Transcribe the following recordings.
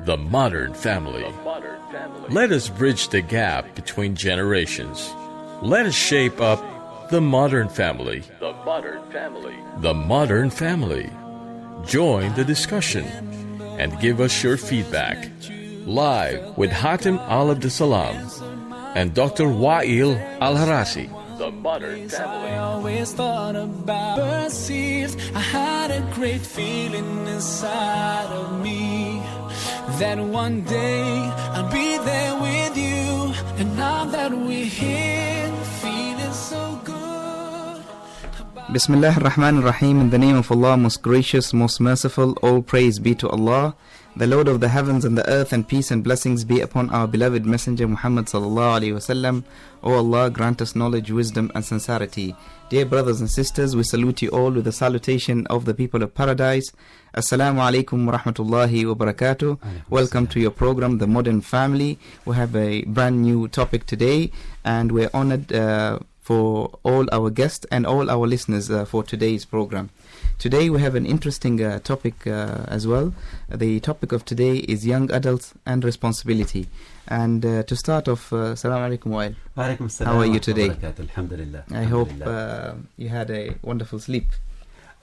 The modern family. Let us bridge the gap between generations. Let us shape up the modern family. The modern family. The modern family. Join the discussion and give us your feedback. Live with Hatem Al Abdussalam and Dr. Wa'il Al-Harasi. The modern family. I always thought about perceived. I had a great feeling inside of me that one day I'll be there with you. And now that we're here, feeling so good. Bismillah ar-Rahman ar-Rahim. In the name of Allah, most gracious, most merciful, all praise be to Allah, the Lord of the heavens and the earth, and peace and blessings be upon our beloved Messenger Muhammad sallallahu alaihi wasallam. O Allah, grant us knowledge, wisdom and sincerity. Dear brothers and sisters, we salute you all with the salutation of the people of paradise. Assalamu alaikum wa rahmatullahi wa barakatuh. Welcome to your program, The Modern Family. We have a brand new topic today, and we're honored for all our guests and all our listeners for today's program. Today we have an interesting topic as well. The topic of today is young adults and responsibility. And to start off, Assalamu alaikum Wa'il. Alaikum salam. How are you today? Alhamdulillah. I hope you had a wonderful sleep.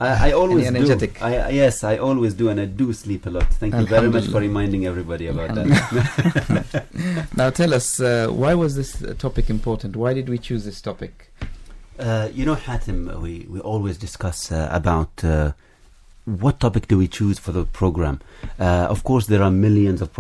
I always and energetic. do. Yes, I always do, and I do sleep a lot. Thank you very much for reminding everybody about that. Now tell us, why was this topic important? Why did we choose this topic? Hatem, we always discuss about what topic do we choose for the program. Of course, there are millions of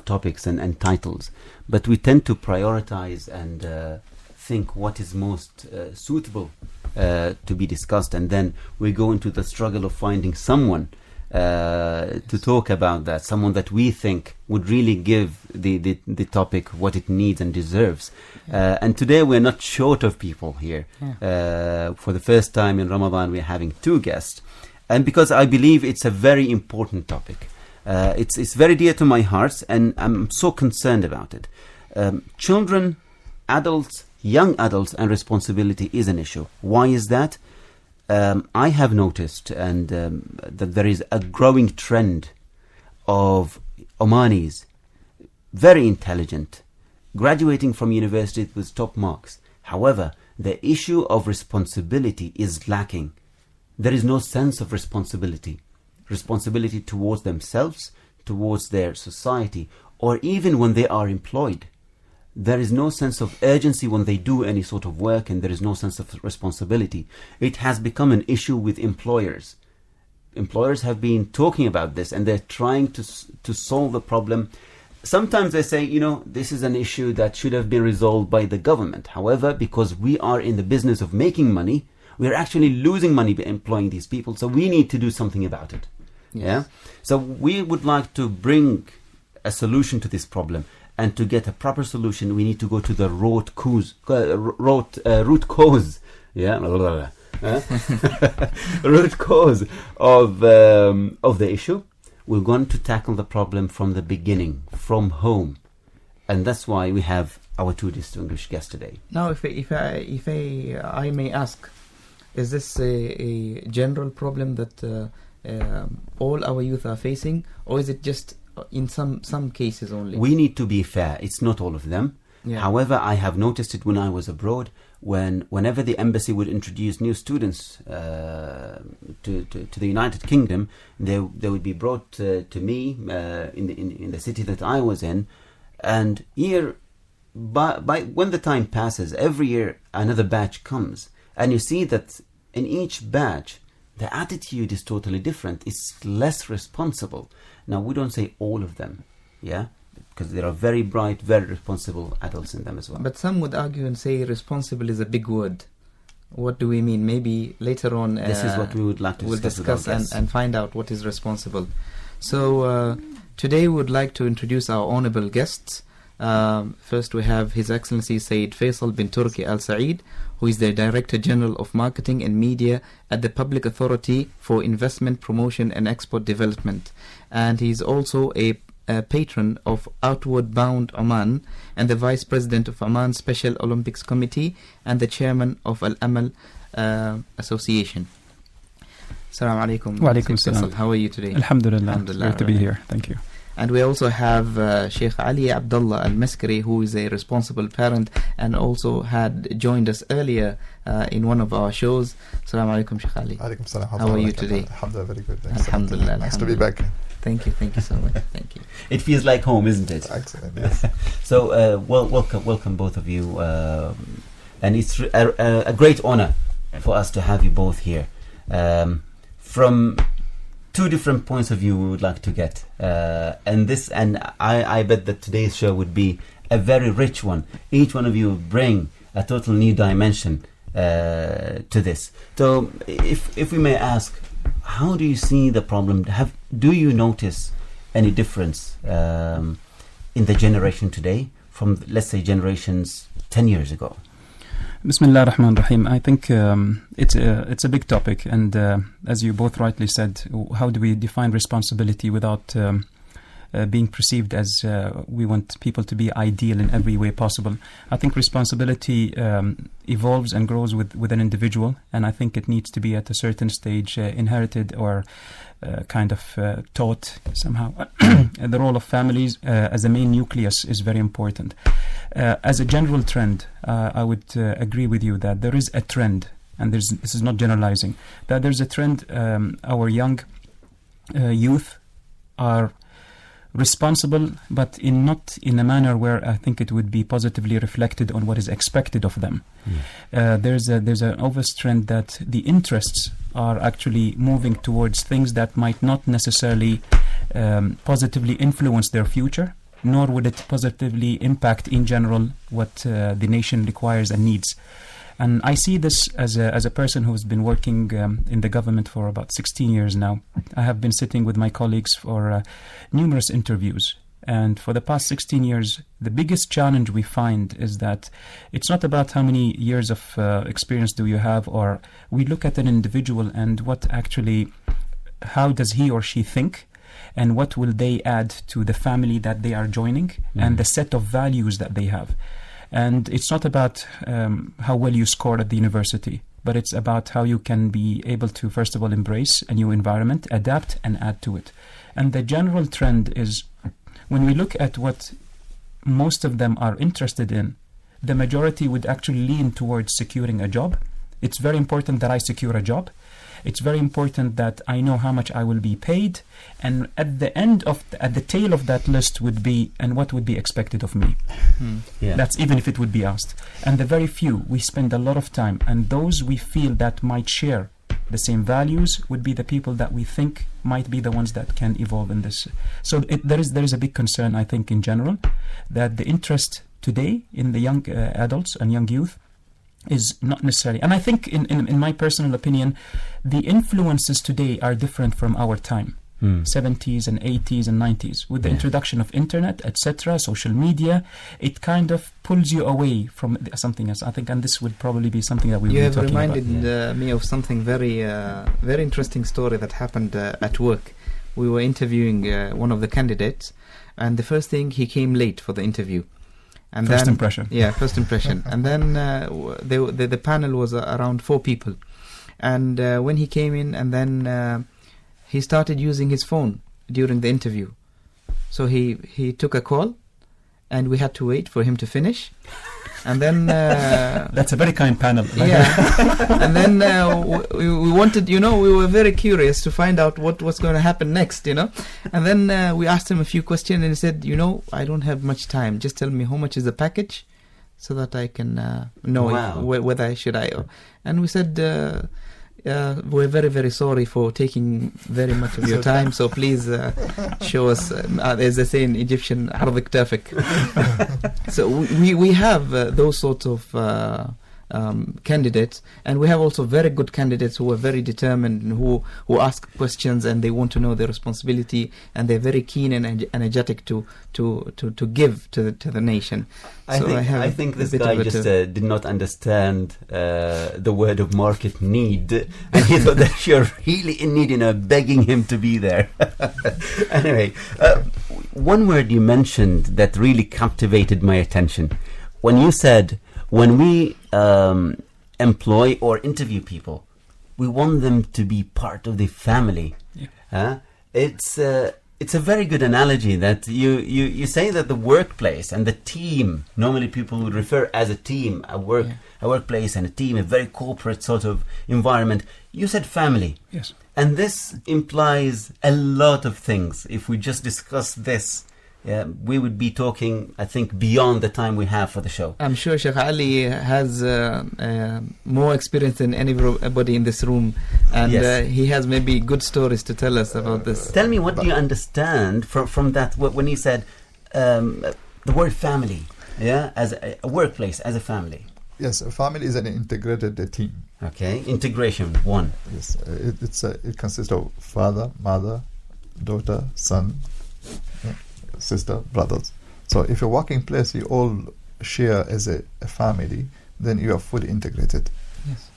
topics and titles, but we tend to prioritize and think what is most suitable to be discussed, and then we go into the struggle of finding someone to talk about that, someone that we think would really give the topic what it needs and deserves. And today we're not short of people here. For the first time in Ramadan we're having two guests, and because I believe it's a very important topic. It's very dear to my heart, and I'm so concerned about it. Children, adults, young adults and responsibility is an issue. Why is that? I have noticed that there is a growing trend of Omanis, very intelligent, graduating from university with top marks. However, the issue of responsibility is lacking. There is no sense of responsibility towards themselves, towards their society, or even when they are employed. There is no sense of urgency when they do any sort of work, and there is no sense of responsibility. It has become an issue with employers. Employers have been talking about this, and they're trying to solve the problem. Sometimes they say, this is an issue that should have been resolved by the government. However, because we are in the business of making money, we're actually losing money by employing these people, so we need to do something about it. Yes. Yeah. So we would like to bring a solution to this problem. And to get a proper solution, we need to go to the root cause. Yeah, root cause of the issue. We're going to tackle the problem from the beginning, from home, and that's why we have our two distinguished guests today. Now, if I may ask, is this a general problem that all our youth are facing, or is it just in some cases only? We need to be fair. It's not all of them. Yeah. However, I have noticed it when I was abroad. Whenever the embassy would introduce new students to the United Kingdom, they would be brought to me in the city that I was in. And by when the time passes, every year another batch comes, and you see that in each batch the attitude is totally different. It's less responsible. Now, we don't say all of them, because there are very bright, very responsible adults in them as well. But some would argue and say responsible is a big word. What do we mean? Maybe later on this is what we would like to discuss and find out what is responsible. So today we would like to introduce our honorable guests. First we have His Excellency Sayyid Faisal bin Turki Al Saeed, who is the Director General of Marketing and Media at the Public Authority for Investment, Promotion and Export Development. And he is also a patron of Outward Bound Oman, and the Vice President of Oman Special Olympics Committee, and the Chairman of Al Amal Association. Assalamu alaikum. Wa alaikum salam. How are you today? Alhamdulillah. Great to be here. Thank you. And we also have Sheikh Ali Abdullah Al-Maskari, who is a responsible parent and also had joined us earlier in one of our shows. Assalamu alaikum, Sheikh Ali. Alaikum salam. How are you today? Alhamdulillah, very good. Alhamdulillah. Nice to be back. Thank you so much. Thank you. It feels like home, isn't it? Excellent, yes. So, welcome both of you. And it's a great honor for us to have you both here. From two different points of view we would like to get. And I bet that today's show would be a very rich one. Each one of you will bring a total new dimension to this. So, if we may ask, how do you see the problem? Do you notice any difference in the generation today from, let's say, generations 10 years ago? Bismillah ar-Rahman ar-Rahim. I think it's a big topic, and as you both rightly said, how do we define responsibility without being perceived as we want people to be ideal in every way possible? I think responsibility evolves and grows with an individual, and I think it needs to be at a certain stage inherited or kind of taught somehow. And the role of families as a main nucleus is very important. As a general trend, I would agree with you that there is a trend, and this is not generalizing, that there's a trend. Our young youth are responsible, but not in a manner where I think it would be positively reflected on what is expected of them. There's an obvious trend that the interests are actually moving towards things that might not necessarily positively influence their future, nor would it positively impact in general what the nation requires and needs. And I see this as a person who's been working in the government for about 16 years now. I have been sitting with my colleagues for numerous interviews. And for the past 16 years, the biggest challenge we find is that it's not about how many years of experience do you have, or we look at an individual and how does he or she think, and what will they add to the family that they are joining, and the set of values that they have. And it's not about how well you scored at the university, but it's about how you can be able to, first of all, embrace a new environment, adapt, and add to it. And the general trend is, when we look at what most of them are interested in, the majority would actually lean towards securing a job. It's very important that I secure a job. It's very important that I know how much I will be paid, and at the tail of that list would be, and what would be expected of me. That's even if it would be asked. And the very few we spend a lot of time, and those we feel that might share the same values would be the people that we think might be the ones that can evolve in this. So there is a big concern, I think, in general, that the interest today in the young adults and young youth is not necessarily, and I think in my personal opinion, the influences today are different from our time. 70s and 80s and 90s, with the introduction of internet, etc., social media, it kind of pulls you away from something else, I think, and this would probably be something that we will be talking about. You have reminded me of something very interesting story that happened at work. We were interviewing one of the candidates, and the first thing, he came late for the interview. And first impression. Yeah, first impression. And then the panel was around 4 people. And when he came in, and then he started using his phone during the interview. So he took a call, and we had to wait for him to finish. And then that's a very kind panel. Yeah. And then we wanted, we were very curious to find out what's going to happen next, And then we asked him a few questions, and he said, I don't have much time. Just tell me how much is the package, so that I can know whether I should. And we said, we're very, very sorry for taking very much of your time. So please show us, as they say in Egyptian, عرض كتافك. So we have those sorts of candidates, and we have also very good candidates who are very determined and who ask questions, and they want to know their responsibility, and they're very keen and energetic to give to the nation. I think this guy just did not understand the word of market need, and he thought that you're really in need, begging him to be there. Anyway, one word you mentioned that really captivated my attention when you said, when we employ or interview people, we want them to be part of the family. Yeah. It's it's a very good analogy that you say that the workplace and the team, normally people would refer as a team, a workplace and a team, a very corporate sort of environment. You said family. Yes. And this implies a lot of things. If we just discuss this, we would be talking, I think, beyond the time we have for the show. I'm sure Sheikh Ali has more experience than anybody in this room, and Yes. he has maybe good stories to tell us about this. Tell me, what do you understand from that, when you said the word family, as a workplace, as a family? Yes, a family is an integrated team. Okay, integration, one. Yes, it consists of father, mother, daughter, son, sister, brothers. So if a working place you all share as a family, then you are fully integrated. Yes.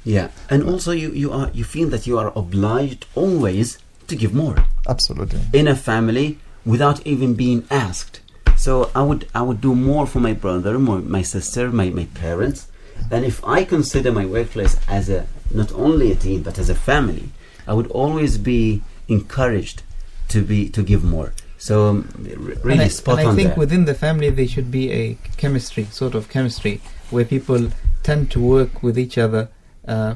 Yeah, and also you feel that you are obliged always to give more Absolutely. in a family without even being asked. So I would do more for my brother, my sister, my parents. And if I consider my workplace as not only a team but as a family, I would always be encouraged to give more. So really spot on. I think there. within the family there should be a sort of chemistry, where people tend to work with each other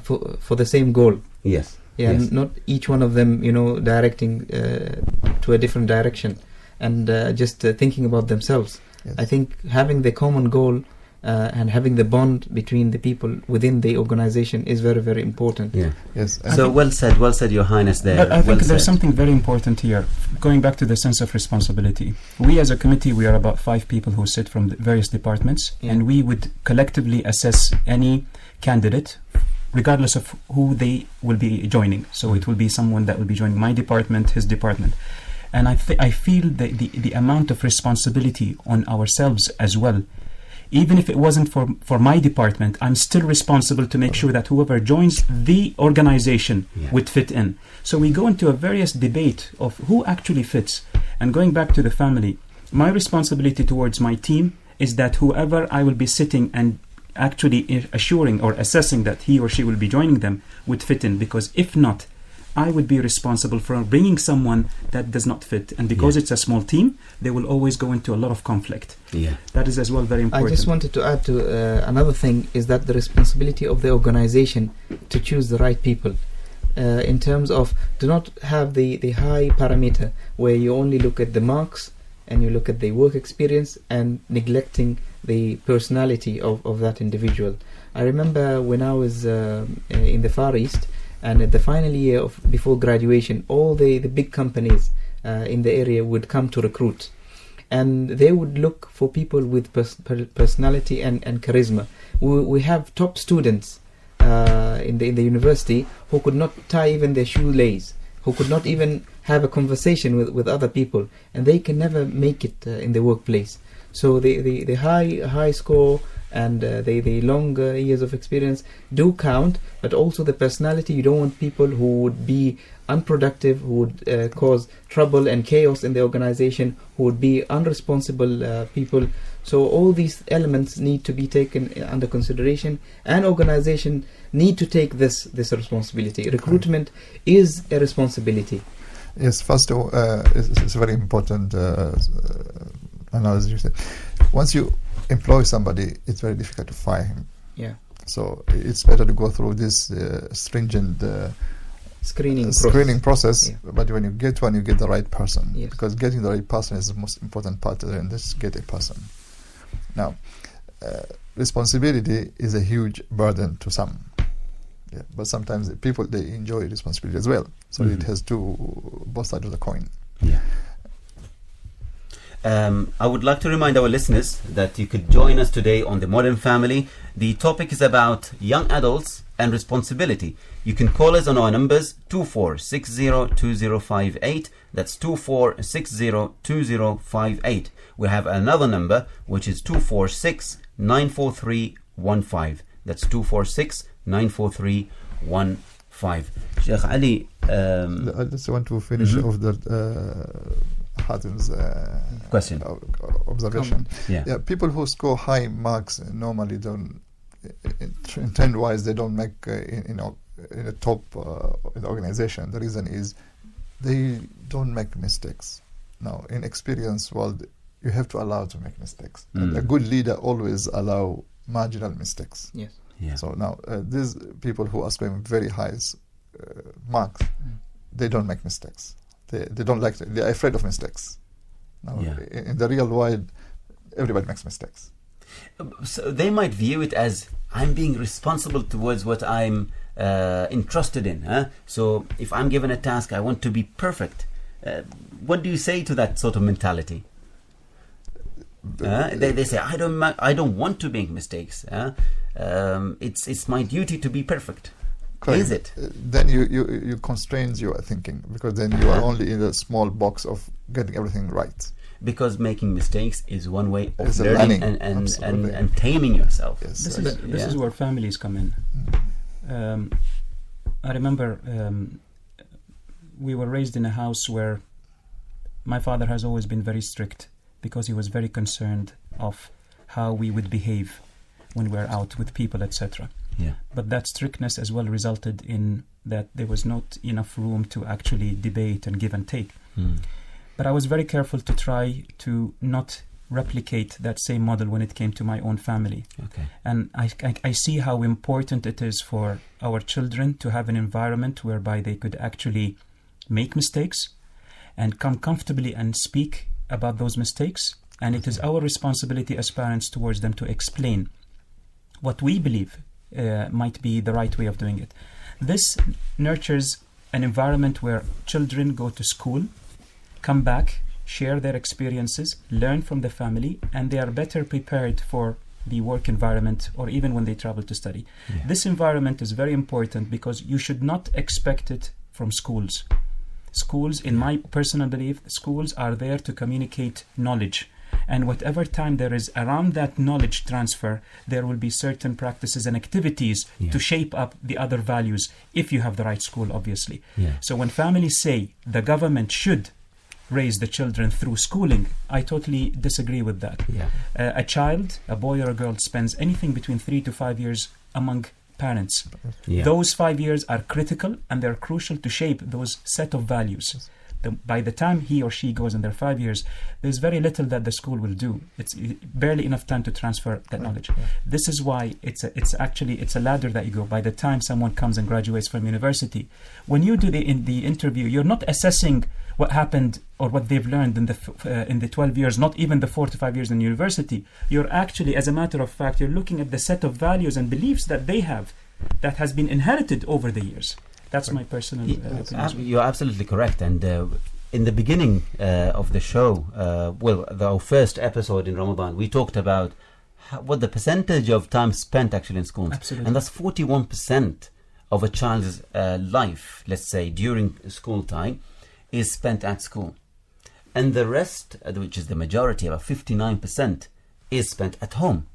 for the same goal. Yes. Yeah, Yes. not each one of them, directing to a different direction, and just thinking about themselves. Yes. I think having the common goal and having the bond between the people within the organization is very, very important. Yeah. Yes. So well said, Your Highness. There. But I think well there's said. something very important here. Going back to the sense of responsibility, we as a committee, we are about 5 people who sit from the various departments, and we would collectively assess any candidate, regardless of who they will be joining. So it will be someone that will be joining my department, his department. And I feel the amount of responsibility on ourselves as well. Even if it wasn't for my department, I'm still responsible to make sure that whoever joins the organization would fit in. So we go into a various debate of who actually fits. And going back to the family, my responsibility towards my team is that whoever I will be sitting and actually assuring or assessing that he or she will be joining them would fit in. Because if not, I would be responsible for bringing someone that does not fit. And because it's a small team, they will always go into a lot of conflict. Yeah. That is as well very important. I just wanted to add to another thing, is that the responsibility of the organization to choose the right people. In terms of, do not have the high parameter where you only look at the marks and you look at the work experience and neglecting the personality of that individual. I remember when I was in the Far East, and at the final year before graduation, all the big companies in the area would come to recruit, and they would look for people with personality and charisma. We have top students in the university who could not tie even their shoelace, who could not even have a conversation with other people, and they can never make it in the workplace. So the high score and the long years of experience do count, but also the personality. You don't want people who would be unproductive, who would cause trouble and chaos in the organization, who would be unresponsible people. So all these elements need to be taken under consideration, and organization need to take this responsibility. Recruitment is a responsibility. Yes, first of all, it's very important analysis. Once you employ somebody, it's very difficult to fire him. Yeah. So it's better to go through this stringent Screening process. Yeah. But when you get one, you get the right person. Yes. Because getting the right person is the most important part, and just get a person. Now, responsibility is a huge burden to some. Yeah, but sometimes the people, they enjoy responsibility as well. So it has both sides of the coin. Yeah. I would like to remind our listeners that you could join us today on The Modern Family. The topic is about young adults and responsibility. You can call us on our numbers 24602058. That's 24602058. We have another number which is 246-94315. That's 246-94315. Sheikh Ali, I just want to finish off that Hatim's question. Observation. Yeah. People who score high marks normally don't, in trend-wise, they don't make in a top in the organization. The reason is they don't make mistakes. Now, in experience world, you have to allow to make mistakes. And a good leader always allow marginal mistakes. Yes. Yeah. So now, these people who are scoring very high marks, they don't make mistakes. They don't like it. They are afraid of mistakes. Now, in the real world, everybody makes mistakes. So they might view it as, I'm being responsible towards what I'm entrusted in. So if I'm given a task, I want to be perfect. What do you say to that sort of mentality? They say, I don't want to make mistakes. It's my duty to be perfect. Correct. Is it? Then you constrain your thinking, because then you are only in a small box of getting everything right. Because making mistakes is one way of It's a learning learning. and taming yourself. Yes. This is where families come in. I remember we were raised in a house where my father has always been very strict, because he was very concerned of how we would behave when we're out with people, etc. Yeah. But that strictness as well resulted in that there was not enough room to actually debate and give and take. But I was very careful to try to not replicate that same model when it came to my own family. Okay. And I see how important it is for our children to have an environment whereby they could actually make mistakes and come comfortably and speak about those mistakes. And it is our responsibility as parents towards them to explain what we believe might be the right way of doing it. This nurtures an environment where children go to school, come back, share their experiences, learn from the family, and they are better prepared for the work environment or even when they travel to study. Yeah. This environment is very important because you should not expect it from schools. Schools, in my personal belief, schools are there to communicate knowledge. And whatever time there is around that knowledge transfer, there will be certain practices and activities to shape up the other values if you have the right school, obviously. Yeah. So when families say the government should raise the children through schooling, I totally disagree with that. Yeah. A child, a boy or a girl, spends anything between 3 to 5 years among parents. Yeah. Those 5 years are critical and they're crucial to shape those set of values. By the time he or she goes in their 5 years, there's very little that the school will do. It's barely enough time to transfer that knowledge. This is why it's a ladder that you go. By the time someone comes and graduates from university, when you do the interview, you're not assessing what happened or what they've learned in the 12 years, not even the 4 to 5 years in university. You're actually, as a matter of fact, you're looking at the set of values and beliefs that they have that has been inherited over the years. That's my personal opinion. You're absolutely correct. And in the beginning of the show, our first episode in Ramadan, we talked about what the percentage of time spent actually in school. Absolutely. And that's 41% of a child's life, let's say, during school time, is spent at school. And the rest, which is the majority, about 59%, is spent at home.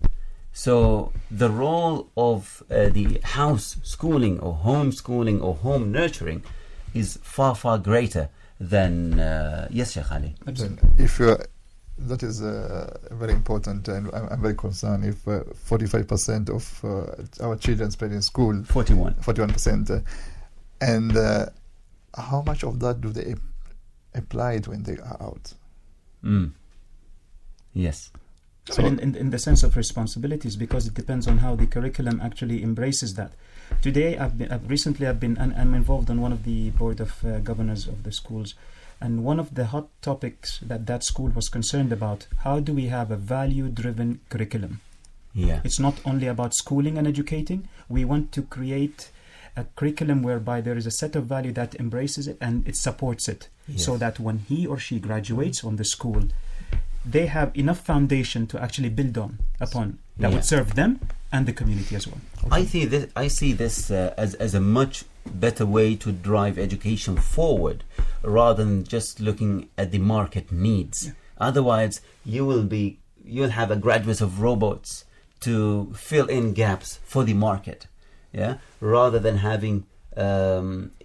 So the role of the house schooling or home schooling or home nurturing is far, far greater than... yes, Sheikh Ali. That is very important, and I'm very concerned if 45% of our children spend in school. 41%. And how much of that do they apply it when they are out? Yes. So in the sense of responsibilities, because it depends on how the curriculum actually embraces that. Today, I'm involved on one of the board of governors of the schools, and one of the hot topics that school was concerned about: how do we have a value-driven curriculum? Yeah. It's not only about schooling and educating. We want to create a curriculum whereby there is a set of value that embraces it and it supports it, so that when he or she graduates on the school, they have enough foundation to actually build upon that would serve them and the community as well. I see this as a much better way to drive education forward, rather than just looking at the market needs. Otherwise, you'll have a graduate of robots to fill in gaps for the market, rather than having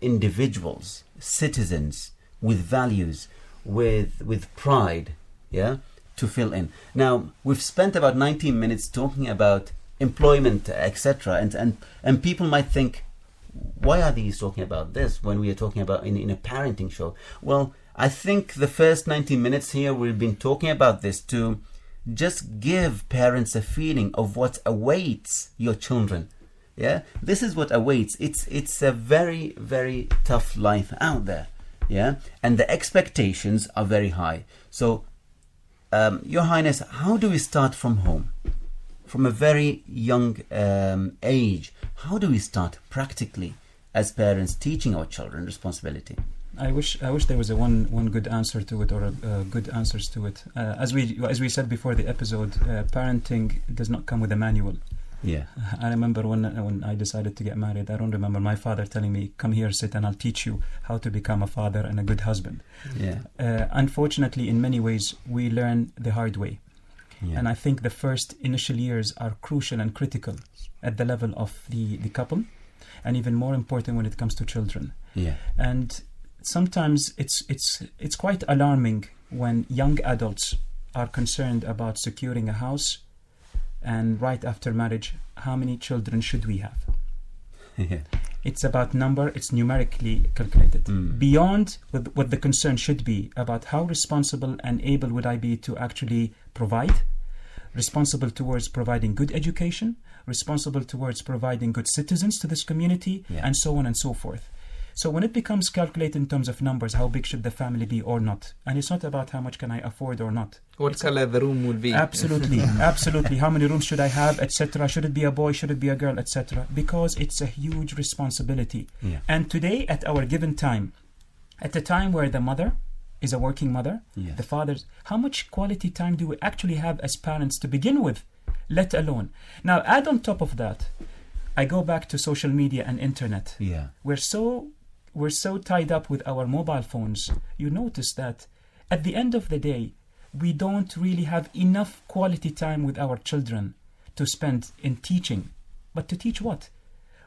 individuals, citizens with values, with pride, to fill in. Now, we've spent about 19 minutes talking about employment, etc., and people might think, why are these talking about this when we are talking about in a parenting show? Well, I think the first 90 minutes here we've been talking about this to just give parents a feeling of what awaits your children. Yeah, this is what awaits. It's a very, very tough life out there. Yeah, and the expectations are very high. So, Your Highness, how do we start from home? From a very young age, how do we start practically as parents teaching our children responsibility? I wish there was a one good answer to it, or good answers to it. As we said before the episode, parenting does not come with a manual. Yeah. I remember when I decided to get married, I don't remember my father telling me, "Come here, sit, and I'll teach you how to become a father and a good husband." Yeah. Unfortunately, in many ways, we learn the hard way. Yeah. And I think the first initial years are crucial and critical at the level of the couple, and even more important when it comes to children. Yeah. And sometimes it's quite alarming when young adults are concerned about securing a house, and right after marriage, how many children should we have? Yeah. It's about number, it's numerically calculated. Beyond what the concern should be about how responsible and able would I be to actually provide, responsible towards providing good education, responsible towards providing good citizens to this community, and so on and so forth. So when it becomes calculated in terms of numbers, how big should the family be or not? And it's not about how much can I afford or not. What color the room would be. Absolutely, absolutely. How many rooms should I have, etc. Should it be a boy, should it be a girl, etc. Because it's a huge responsibility. Yeah. And today, at our given time, at the time where the mother is a working mother, Yes. the fathers, how much quality time do we actually have as parents to begin with, let alone? Now, add on top of that, I go back to social media and internet. Yeah. We're so tied up with our mobile phones. You notice that at the end of the day, we don't really have enough quality time with our children to spend in teaching. But to teach what?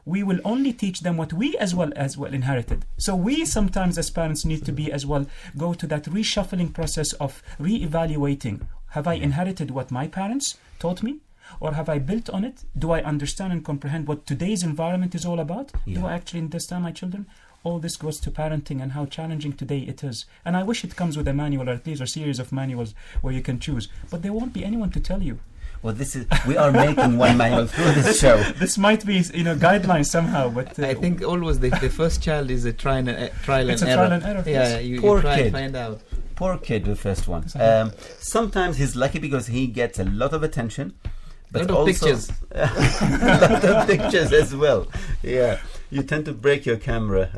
We will only teach them what we as well inherited. So we sometimes as parents need to be as well, go to that reshuffling process of re-evaluating. Have I inherited what my parents taught me? Or have I built on it? Do I understand and comprehend what today's environment is all about? Yeah. Do I actually understand my children? All this goes to parenting and how challenging today it is. And I wish it comes with a manual, or at least a series of manuals where you can choose. But there won't be anyone to tell you. Well, we are making one manual through this show. This might be, guidelines somehow, but I think always the first child is a trial and error. It's a trial and error. Yeah, you Poor try kid. and find out. Poor kid, the first one. Sometimes he's lucky because he gets a lot of attention. But lot of also pictures. a lot of pictures as well. Yeah, you tend to break your camera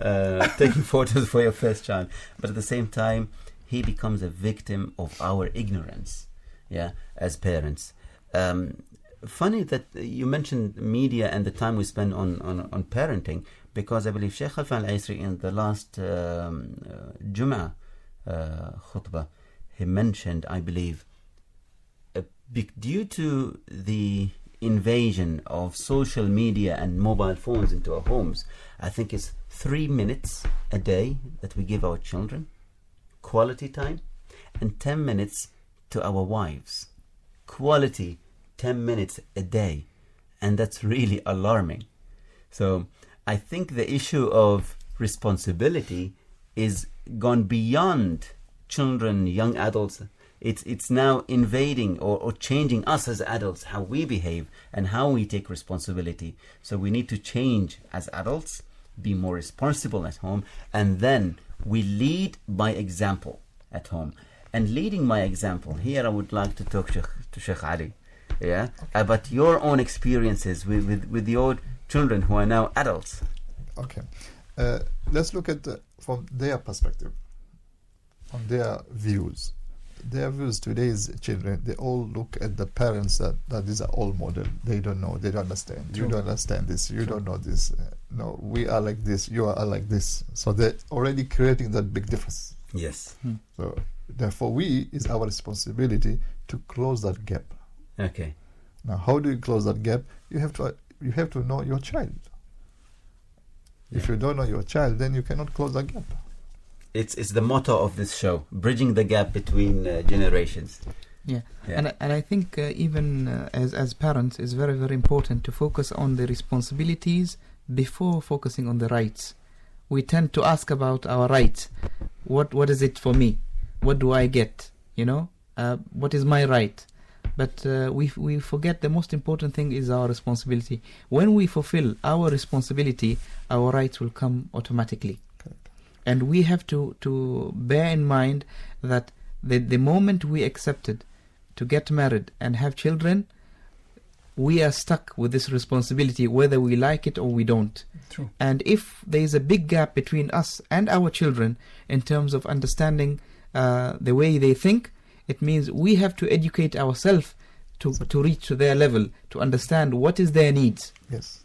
taking photos for your first child. But at the same time, he becomes a victim of our ignorance. Yeah, as parents. Funny that you mentioned media and the time we spend on parenting, because I believe Sheikh Khalfan Al-Aisri in the last Jum'ah khutbah, he mentioned, I believe, due to the invasion of social media and mobile phones into our homes, I think it's 3 minutes a day that we give our children, quality time, and 10 minutes to our wives. Quality 10 minutes a day. And that's really alarming. So I think the issue of responsibility is gone beyond children, young adults. It's now invading or changing us as adults, how we behave and how we take responsibility. So we need to change as adults, be more responsible at home, and then we lead by example at home. And leading by example, here I would like to talk to Sheikh Ali, about your own experiences with your children who are now adults. Okay. Let's look at from their perspective, from their views. Their views, today's children, they all look at the parents that these are all model. They don't know, they don't understand. True. You don't understand this, you don't know this. No, we are like this, you are like this. So they're already creating that big difference. Yes. So therefore, is our responsibility to close that gap. Okay. Now, how do you close that gap? You have to know your child. If you don't know your child, then you cannot close that gap. It's the motto of this show, bridging the gap between generations. Yeah. Yeah. And I think even as parents, it's very, very important to focus on the responsibilities before focusing on the rights. We tend to ask about our rights. What is it for me? What do I get? What is my right? But we forget the most important thing is our responsibility. When we fulfill our responsibility, our rights will come automatically. Correct. And we have to bear in mind that the moment we accepted to get married and have children, we are stuck with this responsibility whether we like it or we don't. True. And if there is a big gap between us and our children in terms of understanding the way they think, it means we have to educate ourselves to reach to their level, to understand what is their needs. Yes.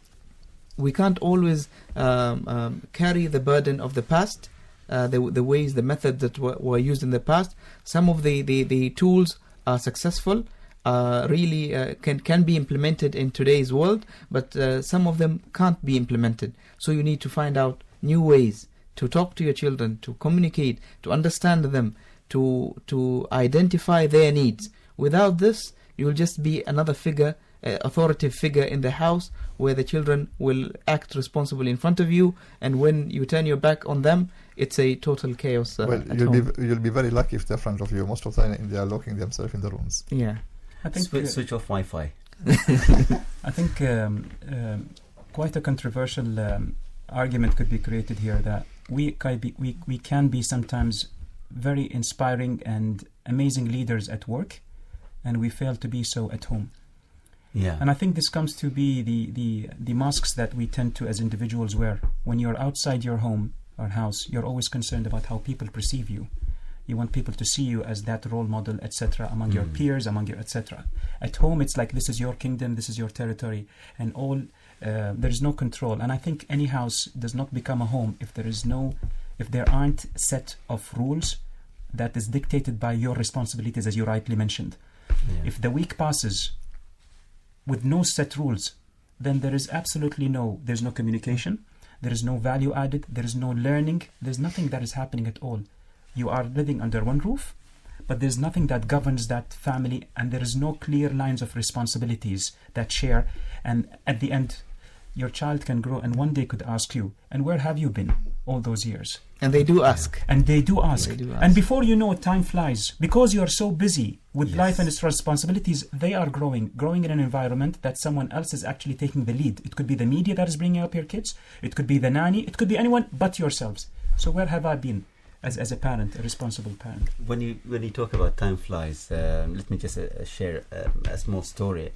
We can't always carry the burden of the past, the ways, the methods that were used in the past. Some of the tools are successful, really can be implemented in today's world, but some of them can't be implemented. So you need to find out new ways to talk to your children, to communicate, to understand them, to identify their needs. Without this, you'll just be another figure, authoritative figure in the house, where the children will act responsible in front of you, and when you turn your back on them, it's a total chaos Well, at home. you'll be very lucky if they're in front of you. Most of the time, they are locking themselves in the rooms. Yeah. I think Switch off Wi-Fi. I think quite a controversial argument could be created here that we can be sometimes very inspiring and amazing leaders at work, and we fail to be so at home. Yeah. And I think this comes to be the masks that we tend to as individuals wear. When you're outside your home or house, you're always concerned about how people perceive you. You want people to see you as that role model, etc., among your peers, among your etc. At home, it's like this is your kingdom, this is your territory, and all there is no control. And I think any house does not become a home if there aren't set of rules that is dictated by your responsibilities, as you rightly mentioned. Yeah. If the week passes with no set rules, then there is absolutely there's no communication, there is no value added, there is no learning, there's nothing that is happening at all. You are living under one roof, but there's nothing that governs that family, and there is no clear lines of responsibilities that share. And at the end, your child can grow and one day could ask you, and where have you been all those years? And they do ask. And they do ask. They do ask. And before you know it, time flies. Because you are so busy with Yes. life and its responsibilities, they are growing in an environment that someone else is actually taking the lead. It could be the media that is bringing up your kids. It could be the nanny. It could be anyone but yourselves. So where have I been as a parent, a responsible parent? When you talk about time flies, let me just share a small story.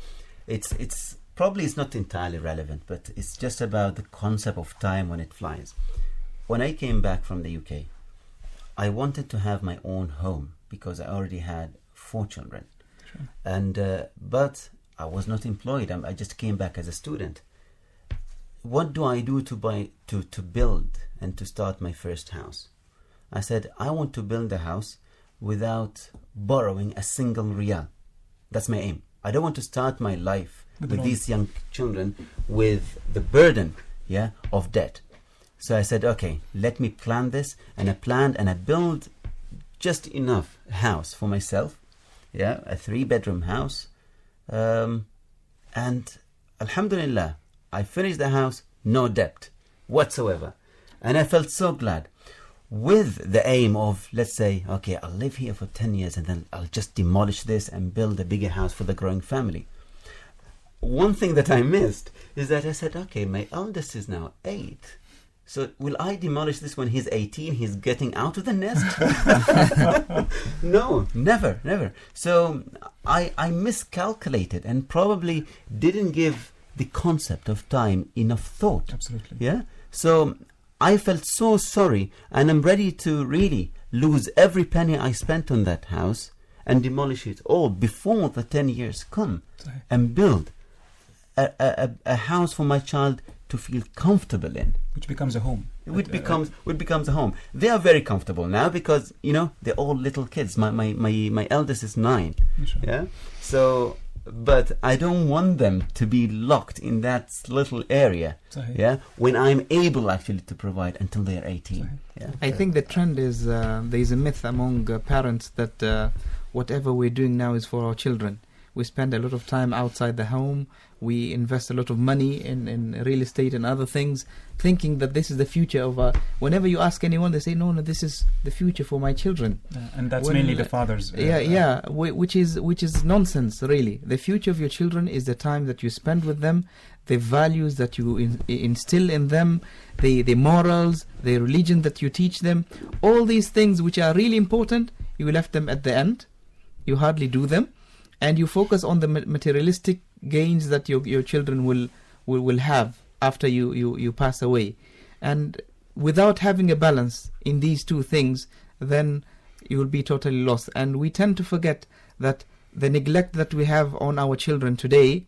It's probably it's not entirely relevant, but it's just about the concept of time when it flies. When I came back from the UK, I wanted to have my own home because I already had 4 children. Sure. And but I was not employed. I just came back as a student. What do I do to build and to start my first house? I said, I want to build a house without borrowing a single riyal. That's my aim. I don't want to start my life with these young children with the burden, of debt. So I said, okay, let me plan this, and I planned and I built just enough house for myself, a 3-bedroom house, and alhamdulillah, I finished the house, no debt whatsoever, and I felt so glad. With the aim of, let's say, okay, I'll live here for 10 years and then I'll just demolish this and build a bigger house for the growing family. One thing that I missed is that I said, okay, my eldest is now 8. So will I demolish this when he's 18? He's getting out of the nest? No, never. So I miscalculated and probably didn't give the concept of time enough thought. Absolutely. Yeah. So I felt so sorry, and I'm ready to really lose every penny I spent on that house and demolish it all before the 10 years come, and build a house for my child to feel comfortable in. Which becomes a home. Which becomes a home. They are very comfortable now because, they're all little kids. My eldest is 9. Sure. Yeah. So, but I don't want them to be locked in that little area. Sahih. When I'm able actually to provide until they're 18. Yeah. I think the trend is there is a myth among parents that whatever we're doing now is for our children. We spend a lot of time outside the home. We invest a lot of money in real estate and other things, thinking that this is the future of our... Whenever you ask anyone, they say, no, this is the future for my children. And that's mainly the fathers. Which is nonsense, really. The future of your children is the time that you spend with them, the values that you instill in them, the morals, the religion that you teach them. All these things which are really important, you left them at the end. You hardly do them. And you focus on the materialistic gains that your children will have after you pass away. And without having a balance in these two things, then you will be totally lost. And we tend to forget that the neglect that we have on our children today,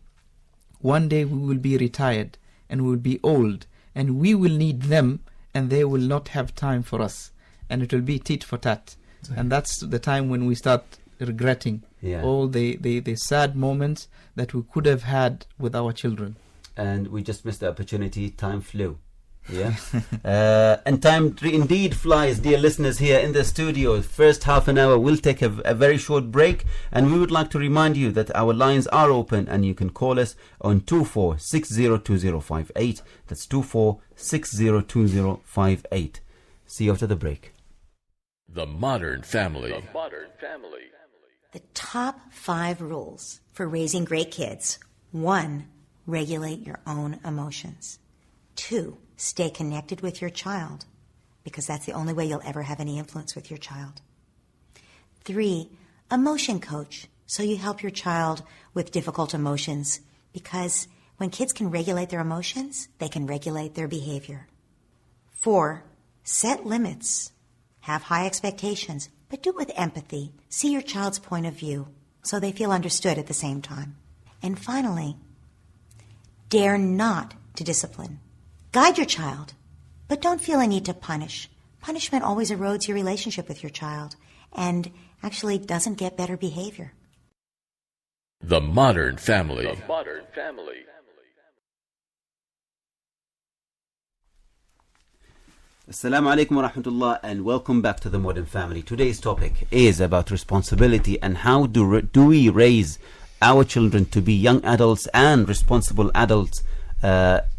one day we will be retired and we will be old and we will need them and they will not have time for us. And it will be tit for tat. And that's the time when we start regretting all the sad moments that we could have had with our children. And we just missed the opportunity. Time flew. And time indeed flies, dear listeners, here in the studio. First half an hour, we'll take a very short break, and we would like to remind you that our lines are open and you can call us on 24602058. That's 24602058. See you after the break. The Modern Family. The top 5 rules for raising great kids. 1. Regulate your own emotions. 2. Stay connected with your child, because that's the only way you'll ever have any influence with your child. 3. Emotion coach, so you help your child with difficult emotions, because when kids can regulate their emotions, they can regulate their behavior. 4. Set limits. Have high expectations, but do it with empathy. See your child's point of view so they feel understood at the same time. And finally, dare not to discipline. Guide your child, but don't feel a need to punish. Punishment always erodes your relationship with your child and actually doesn't get better behavior. The Modern Family. Assalamu alaikum wa rahmatullah, and welcome back to The Modern Family. Today's topic is about responsibility and how do we raise our children to be young adults and responsible adults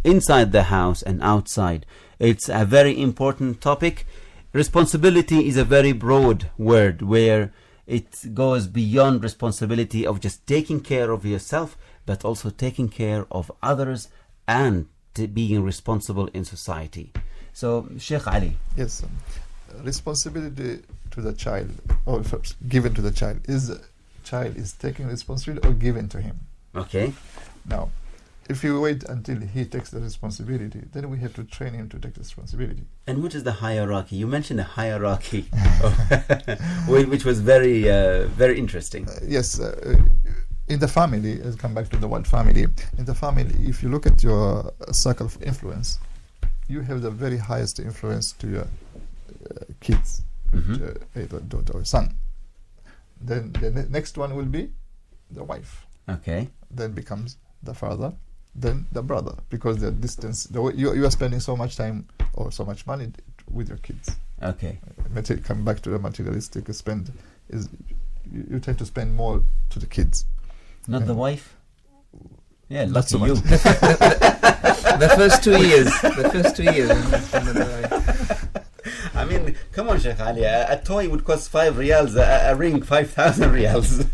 inside the house and outside. It's a very important topic. Responsibility is a very broad word where it goes beyond responsibility of just taking care of yourself, but also taking care of others and being responsible in society. So, Sheikh Ali. Yes, responsibility to the child, or first, given to the child. Is the child is taking responsibility or given to him? Okay. Now, if you wait until he takes the responsibility, then we have to train him to take responsibility. And what is the hierarchy? You mentioned a hierarchy, which was very, very interesting. Yes. In the family, let's come back to the word family. In the family, if you look at your circle of influence, you have the very highest influence to your kids, either daughter or son. Then the next one will be the wife. Okay. Then becomes the father, then the brother, because the distance, you are spending so much time or so much money with your kids. Okay. Come back to the materialistic spend, is you tend to spend more to the kids. Not the wife? Yeah, not lucky so you. The first 2 years. I mean, come on, Sheikh Ali. A toy would cost 5 riyals, a ring 5,000 riyals.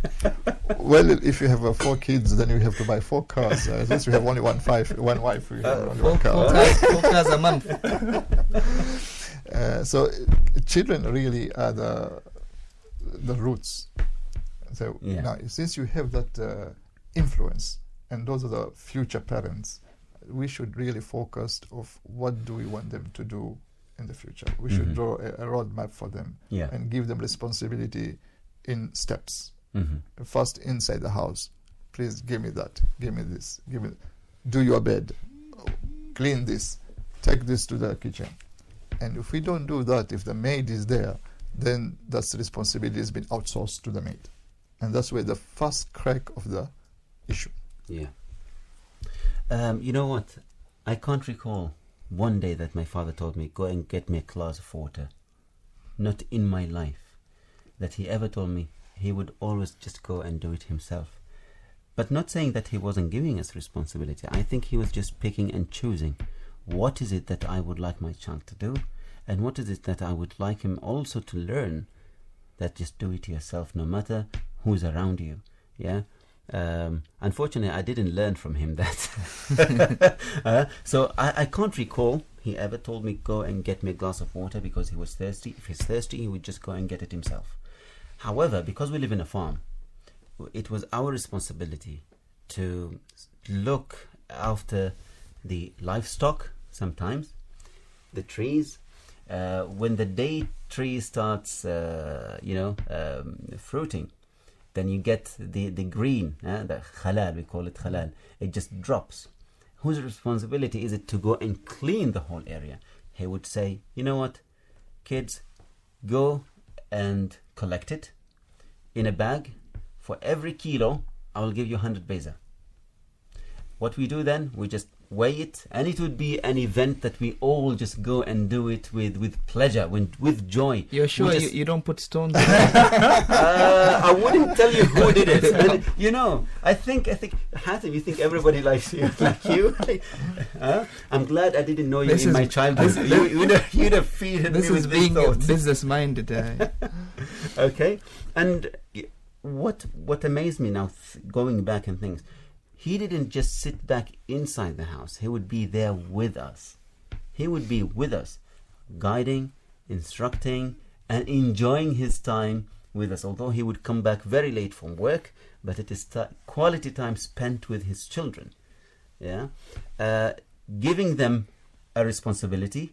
Well, if you have 4 kids, then you have to buy 4 cars. At least you have only one wife. You have only 1 car. 4 cars a month. So children really are the roots. So now, since you have that influence, and those are the future parents, we should really focus of what do we want them to do in the future. We should draw a roadmap for them and give them responsibility in steps. First, inside the house, please give me that, give me this, do your bed, clean this, take this to the kitchen. And if we don't do that, if the maid is there, then that responsibility has been outsourced to the maid. And that's where the first crack of the issue. Yeah. You know what? I can't recall one day that my father told me, go and get me a glass of water. Not in my life that he ever told me. He would always just go and do it himself. But not saying that he wasn't giving us responsibility. I think he was just picking and choosing. What is it that I would like my child to do? And what is it that I would like him also to learn? That just do it yourself, no matter who's around you. Yeah. Unfortunately, I didn't learn from him that. So I can't recall he ever told me, go and get me a glass of water because he was thirsty. If he's thirsty, he would just go and get it himself. However, because we live in a farm, it was our responsibility to look after the livestock sometimes, the trees. When the day tree starts, fruiting, then you get the green, the khalal, we call it khalal. It just drops. Whose responsibility is it to go and clean the whole area? He would say, you know what, kids, go and collect it in a bag. For every kilo, I will give you 100 beza. What we do then, we just weigh it, and it would be an event that we all just go and do it with pleasure, with joy. You're sure you don't put stones? I wouldn't tell you who did it. And, I think Hatim, you think everybody likes you, like you? I'm glad I didn't know you in my childhood. You'd have feeded me with these thoughts. This is being business-minded. Okay, and what amazed me now, going back and things, he didn't just sit back inside the house. He would be there with us. He would be with us, guiding, instructing, and enjoying his time with us. Although he would come back very late from work, but it is quality time spent with his children. Yeah, giving them a responsibility,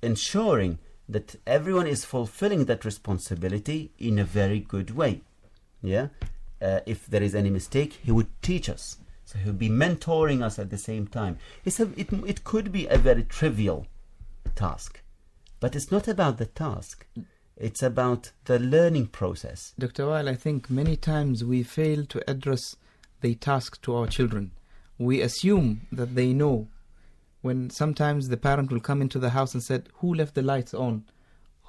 ensuring that everyone is fulfilling that responsibility in a very good way. Yeah, if there is any mistake, he would teach us. So he'll be mentoring us at the same time. It could be a very trivial task, but it's not about the task. It's about the learning process. Dr. Weil, I think many times we fail to address the task to our children. We assume that they know. When sometimes the parent will come into the house and said, who left the lights on?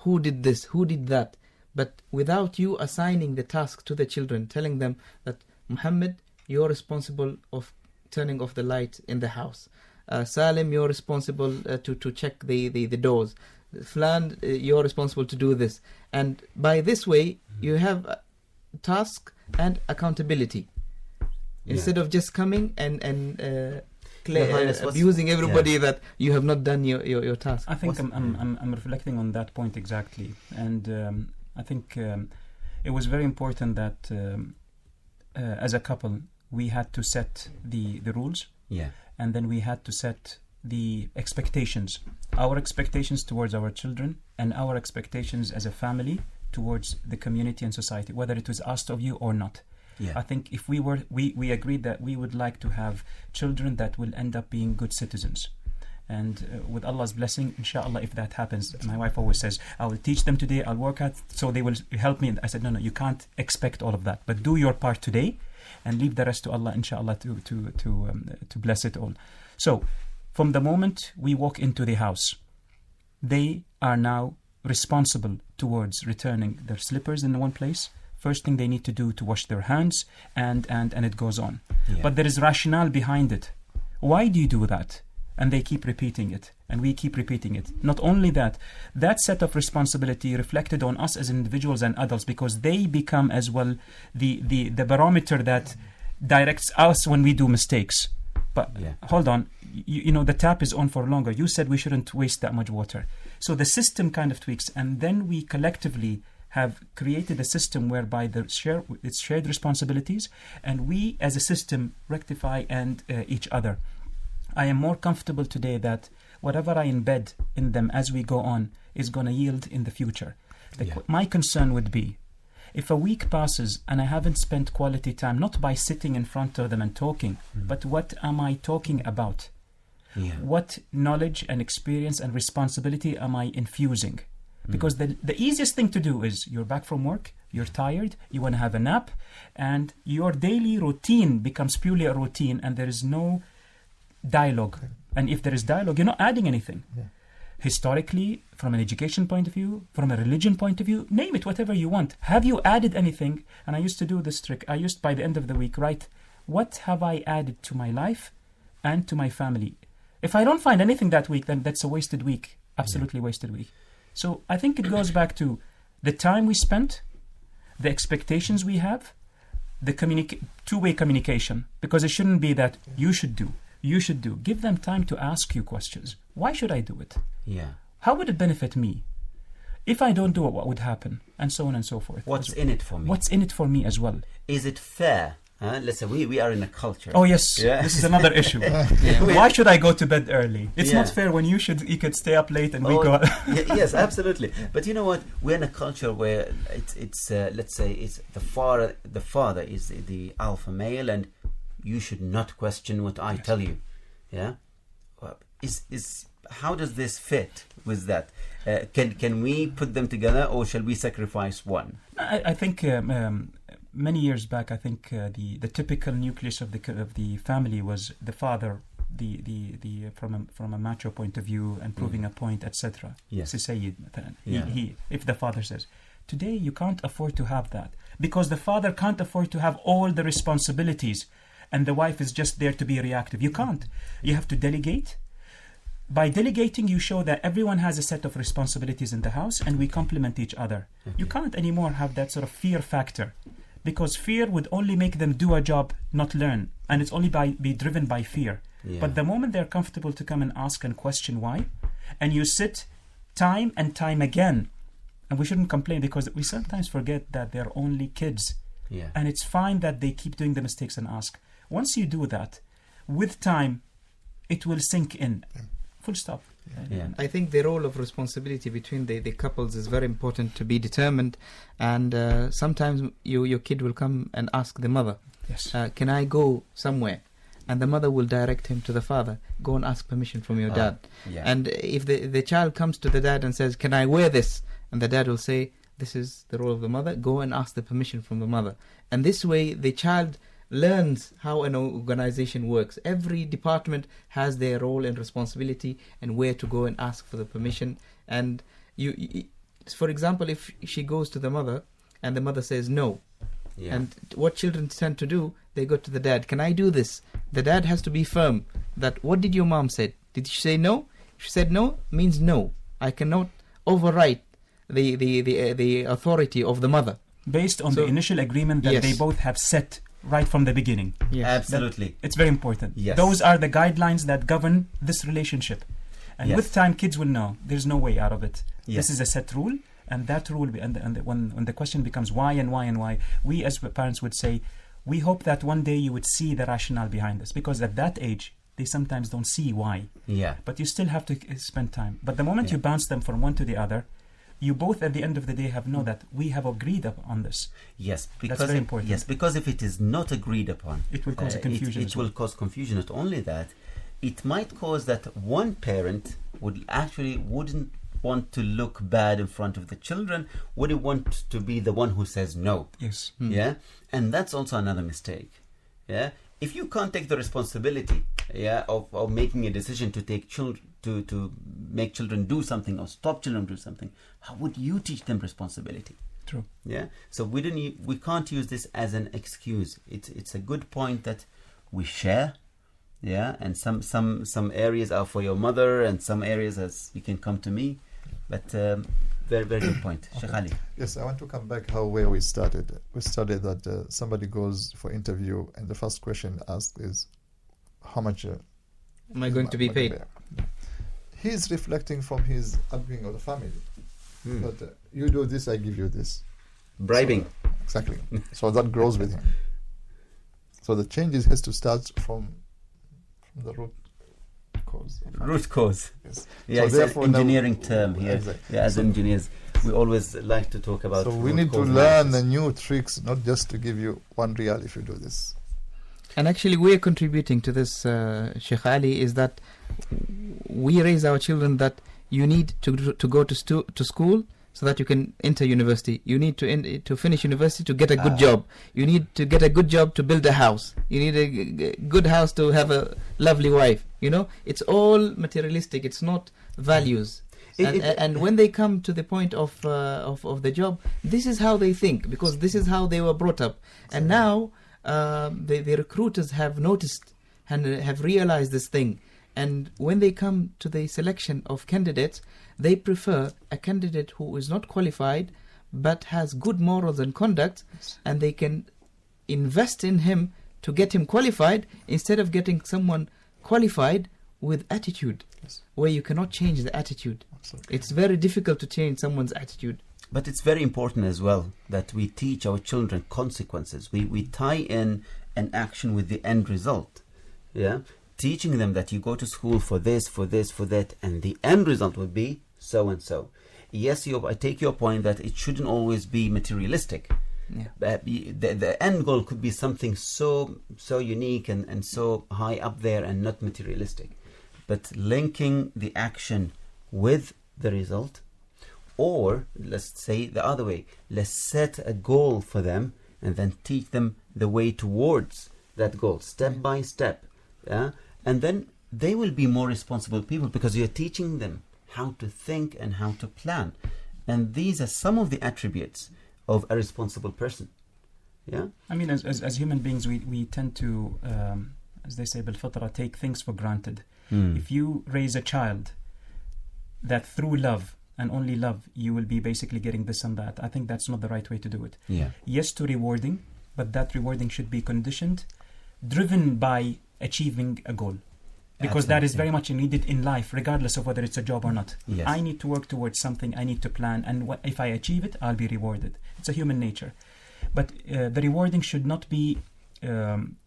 Who did this? Who did that? But without you assigning the task to the children, telling them that, Muhammad, you're responsible of turning off the light in the house. Salim, you're responsible to check the doors. Flan, you're responsible to do this. And by this way, you have task and accountability. Instead of just coming and abusing everybody that you have not done your task. I think I'm reflecting on that point exactly. And I think it was very important that as a couple, we had to set the rules, and then we had to set the expectations, our expectations towards our children, and our expectations as a family towards the community and society, whether it was asked of you or not. I think if we agreed that we would like to have children that will end up being good citizens. And with Allah's blessing, inshallah, if that happens, my wife always says, I will teach them today, I'll work out, so they will help me. I said, no, you can't expect all of that, but do your part today and leave the rest to Allah, inshallah, to bless it all. So, from the moment we walk into the house, they are now responsible towards returning their slippers in one place. First thing they need to do to wash their hands, and it goes on. But there is rationale behind it. Why do you do that? And they keep repeating it, and we keep repeating it. Not only that set of responsibility reflected on us as individuals and adults, because they become as well the barometer that directs us when we do mistakes. But hold on, you know, the tap is on for longer. You said we shouldn't waste that much water. So the system kind of tweaks, and then we collectively have created a system whereby it's shared responsibilities, and we as a system rectify and each other. I am more comfortable today that whatever I embed in them as we go on is going to yield in the future. My concern would be, if a week passes and I haven't spent quality time, not by sitting in front of them and talking, but what am I talking about? What knowledge and experience and responsibility am I infusing? Because the easiest thing to do is you're back from work, you're tired, you want to have a nap, and your daily routine becomes purely a routine, and there is no dialogue. And if there is dialogue, you're not adding anything. Historically, from an education point of view, from a religion point of view, name it, whatever you want. Have you added anything? And I used to do this trick. I used, by the end of the week, write what have I added to my life and to my family? If I don't find anything that week, then that's a wasted week, absolutely wasted week. So I think it goes back to the time we spent, the expectations we have, the two-way communication, because it shouldn't be that you should do. Give them time to ask you questions. Why should I do it? Yeah. How would it benefit me? If I don't do it, what would happen? And so on and so forth. What's in it for me? What's in it for me as well? Is it fair? Let's say we are in a culture. Oh yes, Yeah. This is another issue. Why should I go to bed early? It's not fair when you could stay up late and we go. Yes, absolutely. But you know what? We're in a culture where it's let's say it's the father is the alpha male, and you should not question what I tell you. Yeah. Is how does this fit with that? Can we put them together, or shall we sacrifice one? I think. Many years back, I think the typical nucleus of the family was the father, from a macho point of view and proving a point, etc. Yes. Sayyid, he if the father says, today you can't afford to have that, because the father can't afford to have all the responsibilities, and the wife is just there to be reactive. You can't. You have to delegate. By delegating, you show that everyone has a set of responsibilities in the house, and we complement each other. Okay. You can't anymore have that sort of fear factor. Because fear would only make them do a job, not learn. And it's only be driven by fear. Yeah. But the moment they're comfortable to come and ask and question why, and you sit time and time again, and we shouldn't complain, because we sometimes forget that they're only kids. Yeah. And it's fine that they keep doing the mistakes and ask. Once you do that, with time, it will sink in. Full stop. Yeah. I think the role of responsibility between the couples is very important to be determined, and sometimes your kid will come and ask the mother, yes, can I go somewhere? And the mother will direct him to the father, go and ask permission from your dad. Yeah. And if the child comes to the dad and says, can I wear this? And the dad will say, this is the role of the mother, go and ask the permission from the mother. And this way the child learns how an organization works. Every department has their role and responsibility, and where to go and ask for the permission. And you for example, if she goes to the mother and the mother says no, and what children tend to do, they go to the dad, can I do this? The dad has to be firm that, what did your mom say? Did she say no? If she said no, means no. I cannot override the authority of the mother. Based on the initial agreement that they both have set right from the beginning. Yes. Absolutely. It's very important. Yes. Those are the guidelines that govern this relationship. And with time, kids will know there's no way out of it. Yes. This is a set rule, and that rule, when the question becomes why and why and why, we as parents would say, we hope that one day you would see the rationale behind this, because at that age, they sometimes don't see why. Yeah. But you still have to spend time. But the moment you bounce them from one to the other, you both at the end of the day know that we have agreed upon this. Yes, because that's very important. Yes, because if it is not agreed upon, it will cause confusion. It will cause confusion. Not only that, it might cause that one parent wouldn't want to look bad in front of the children, wouldn't want to be the one who says no. Yes. Yeah, and that's also another mistake. Yeah, if you can't take the responsibility, of making a decision to take children to make children do something or stop children do something, how would you teach them responsibility? True. Yeah. So we can't use this as an excuse. It's a good point that we share. Yeah, and some areas are for your mother, and some areas as you can come to me. But very, very good point. Sheikh Ali. Yes, I want to come back where we started. We started that somebody goes for interview, and the first question asked is, how much am I going to be paid? He's reflecting from his upbringing of the family. But you do this, I give you this. Bribing. So, exactly. So that grows with him. So the changes has to start from the root cause. Root cause. Yes. Yeah, so it's an engineering term here. Exactly. Yeah, as engineers, we always like to talk about. So we need to learn the new tricks, not just to give you 1 riyal if you do this. And actually, we're contributing to this, Sheikh Ali, is that we raise our children that you need to go to school so that you can enter university. You need to finish university to get a good job. You need to get a good job to build a house. You need a good house to have a lovely wife. You know, it's all materialistic. It's not values. And when they come to the point of the job, this is how they think, because this is how they were brought up. And now the recruiters have noticed and have realized this thing. And when they come to the selection of candidates, they prefer a candidate who is not qualified but has good morals and conduct, and they can invest in him to get him qualified instead of getting someone qualified with attitude, where you cannot change the attitude. Absolutely. It's very difficult to change someone's attitude. But it's very important as well that we teach our children consequences. We tie in an action with the end result. Yeah, teaching them that you go to school for this, for this, for that, and the end result would be so and so. Yes, I take your point that it shouldn't always be materialistic. Yeah. But the end goal could be something so unique and so high up there and not materialistic. But linking the action with the result, or let's say the other way, let's set a goal for them and then teach them the way towards that goal, step by step. And then they will be more responsible people because you're teaching them how to think and how to plan. And these are some of the attributes of a responsible person. Yeah. I mean, as human beings, we tend to, as they say, bil-fitra, take things for granted. If you raise a child that through love and only love, you will be basically getting this and that, I think that's not the right way to do it. Yeah. Yes to rewarding, but that rewarding should be conditioned, driven by achieving a goal. Because that is very much needed in life, regardless of whether it's a job or not. Yes. I need to work towards something, I need to plan, and if I achieve it, I'll be rewarded. It's a human nature. But the rewarding should not be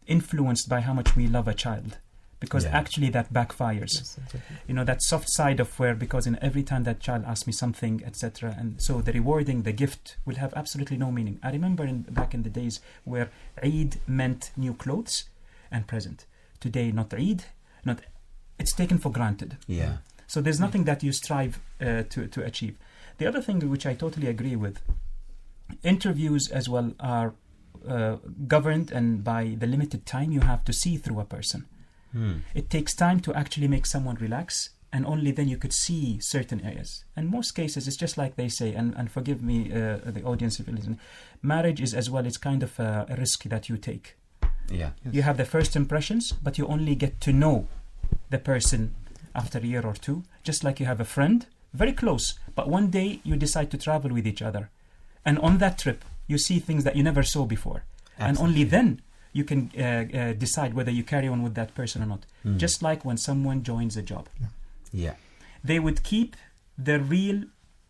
influenced by how much we love a child, because actually that backfires. Yes, exactly. You know, that soft side of where, because in every time that child asks me something, etc., and so the rewarding, the gift, will have absolutely no meaning. I remember back in the days where Eid meant new clothes and present. Today, not Eid, it's taken for granted. Yeah. So there's nothing that you strive to achieve. The other thing which I totally agree with, interviews as well are governed and by the limited time you have to see through a person. It takes time to actually make someone relax, and only then you could see certain areas. And most cases, it's just like they say, and forgive me, the audience if you listen, marriage is as well, it's kind of a risk that you take. Yeah. Yes. You have the first impressions, but you only get to know the person after a year or two, just like you have a friend, very close, but one day you decide to travel with each other. And on that trip, you see things that you never saw before. Absolutely. And only then you can decide whether you carry on with that person or not. Just like when someone joins a job. Yeah. They would keep their real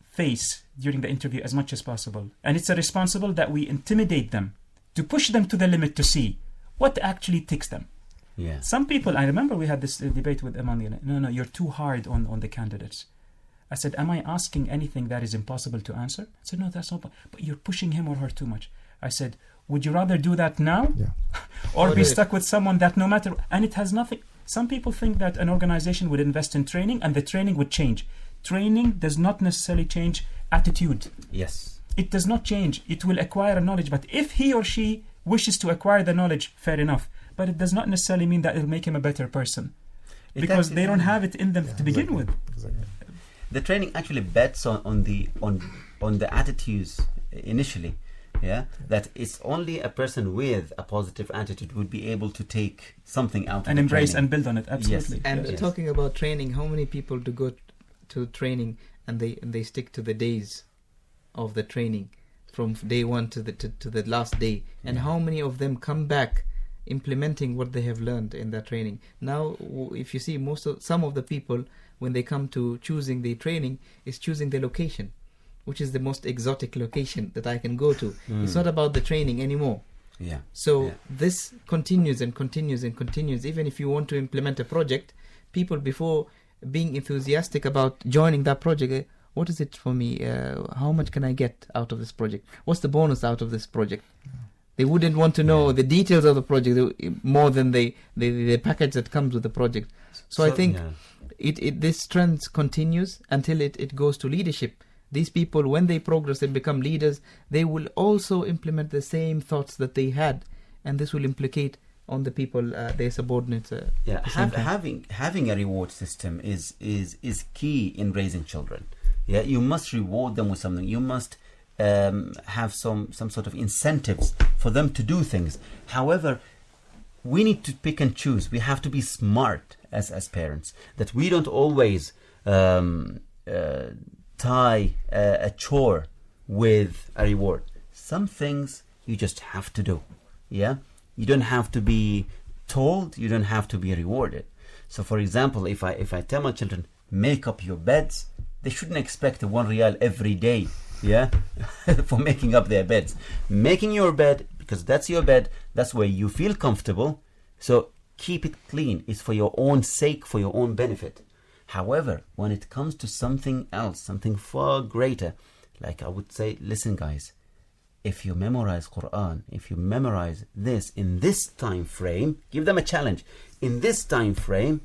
face during the interview as much as possible. And it's responsible that we intimidate them, to push them to the limit to see what actually ticks them. Yeah. Some people, I remember we had this debate with Emmanuel. No, you're too hard on the candidates. I said, am I asking anything that is impossible to answer? I said, no, that's not, but you're pushing him or her too much. I said, would you rather do that now or be stuck with someone that no matter, and it has nothing. Some people think that an organization would invest in training and the training would change. Training does not necessarily change attitude. Yes. It does not change. It will acquire knowledge, but if he or she wishes to acquire the knowledge, fair enough. But it does not necessarily mean that it'll make him a better person, because they don't have it in them to begin with. Exactly. The training actually bets on the attitudes initially. Yeah, that it's only a person with a positive attitude would be able to take something out And of embrace training. and build on it. Absolutely. Yes. And Yes. talking about training, how many people do go to training and they stick to the days of the training from day one to the last day, and how many of them come back implementing what they have learned in that training? Now, if you see, some of the people, when they come to choosing the training, is choosing the location, which is the most exotic location that I can go to. It's not about the training anymore. Yeah. So this continues and continues and continues. Even if you want to implement a project, people, before being enthusiastic about joining that project, what is it for me? How much can I get out of this project? What's the bonus out of this project? They wouldn't want to know the details of the project more than the package that comes with the project. So I think this trend continues until it goes to leadership. These people, when they progress and become leaders, they will also implement the same thoughts that they had, and this will implicate on the people, their subordinates. Having a reward system is key in raising children. Yeah, you must reward them with something. You must have some sort of incentives for them to do things. However, we need to pick and choose. We have to be smart as parents, that we don't always tie a chore with a reward. Some things you just have to do. Yeah, you don't have to be told, you don't have to be rewarded. So for example, if I tell my children, make up your beds, they shouldn't expect a 1 riyal every day, yeah, for making up their beds. Making your bed, because that's your bed, that's where you feel comfortable, so keep it clean. It's for your own sake, for your own benefit. However, when it comes to something else, something far greater, like I would say, listen guys, if you memorize Quran, if you memorize this in this time frame, give them a challenge. In this time frame,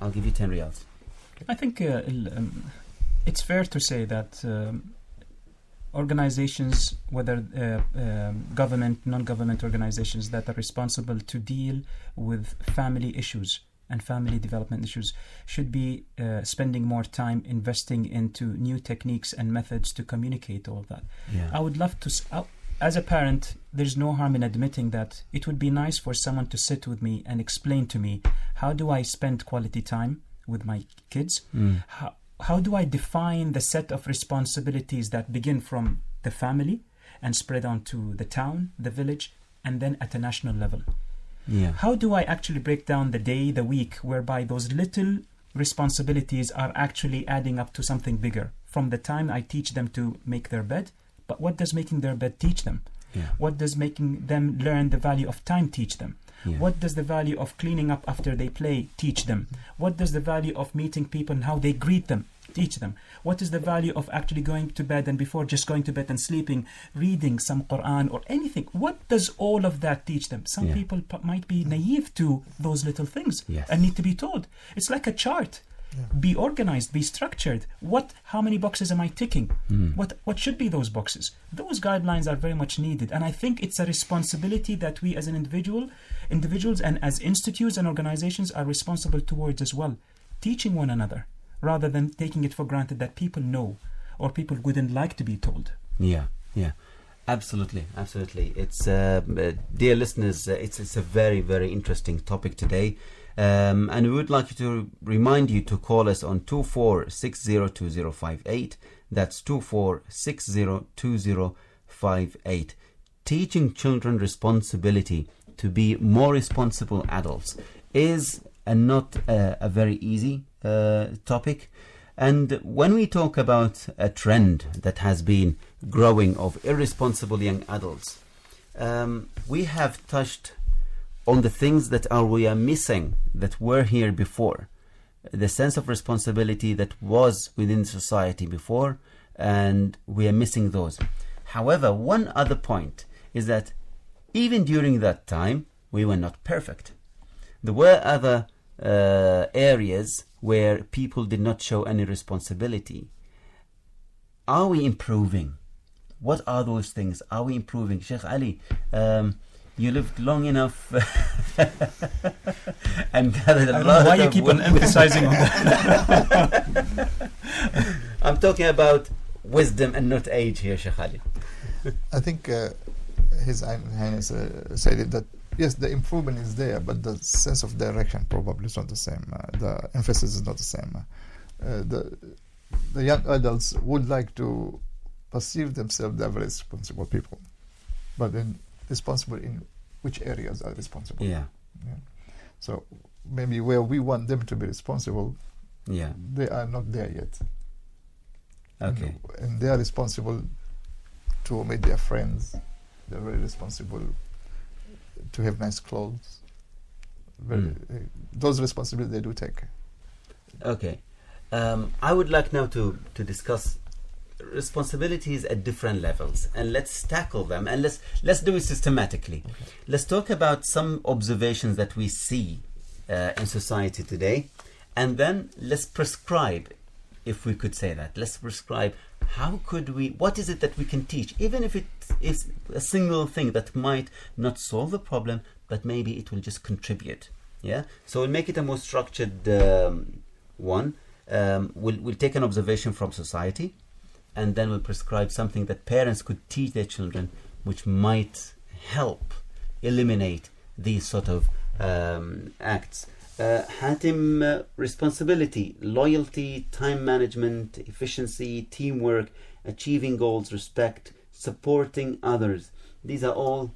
I'll give you 10 riyals. I think it's fair to say that organizations, whether government, non-government organizations that are responsible to deal with family issues and family development issues, should be spending more time investing into new techniques and methods to communicate all that. Yeah. I would love to, as a parent, there's no harm in admitting that it would be nice for someone to sit with me and explain to me, how do I spend quality time with my kids? How do I define the set of responsibilities that begin from the family and spread on to the town, the village, and then at a national level? Yeah. How do I actually break down the day, the week, whereby those little responsibilities are actually adding up to something bigger? From the time I teach them to make their bed, but what does making their bed teach them? Yeah. What does making them learn the value of time teach them? Yeah. What does the value of cleaning up after they play teach them? What does the value of meeting people and how they greet them teach them? What is the value of actually going to bed, and before just going to bed and sleeping, reading some Quran or anything? What does all of that teach them? Some Yeah. people might be naive to those little things Yes. and need to be told. It's like a chart. Be organized, be structured. How many boxes am I ticking? What should be those boxes? Those guidelines are very much needed, and I think it's a responsibility that we as an individuals and as institutes and organizations are responsible towards as well, teaching one another rather than taking it for granted that people know or people wouldn't like to be told. Yeah, yeah, absolutely. It's dear listeners, it's a very, very interesting topic today, and we would like to remind you to call us on 24602058. That's 24602058. Teaching children responsibility to be more responsible adults is not a very easy topic. And when we talk about a trend that has been growing of irresponsible young adults, we have touched on the things that we are missing, that were here before, the sense of responsibility that was within society before, and we are missing those. However, one other point is that even during that time, we were not perfect. There were other areas where people did not show any responsibility. Are we improving? What are those things? Are we improving? Sheikh Ali, you lived long enough and gathered a lot. Why you keep on emphasizing on that? I'm talking about wisdom and not age here, Sheikh Ali. I think His Highness said it, that yes, the improvement is there, but the sense of direction probably is not the same. The emphasis is not the same. The young adults would like to perceive themselves as very responsible people, but then responsible in which areas are responsible? Yeah. So maybe where we want them to be responsible, they are not there yet. Okay. And they are responsible to meet their friends. They're very responsible to have nice clothes. Those responsibilities they do take. Okay. I would like now to discuss responsibilities at different levels, and let's tackle them, and let's do it systematically. Okay. Let's talk about some observations that we see in society today, and then let's prescribe, if we could say that. Let's prescribe what is it that we can teach, even if it is a single thing that might not solve the problem, but maybe it will just contribute. Yeah. So we'll make it a more structured one. We'll take an observation from society. and then we'll prescribe something that parents could teach their children, which might help eliminate these sort of acts. Hatim, responsibility, loyalty, time management, efficiency, teamwork, achieving goals, respect, supporting others. These are all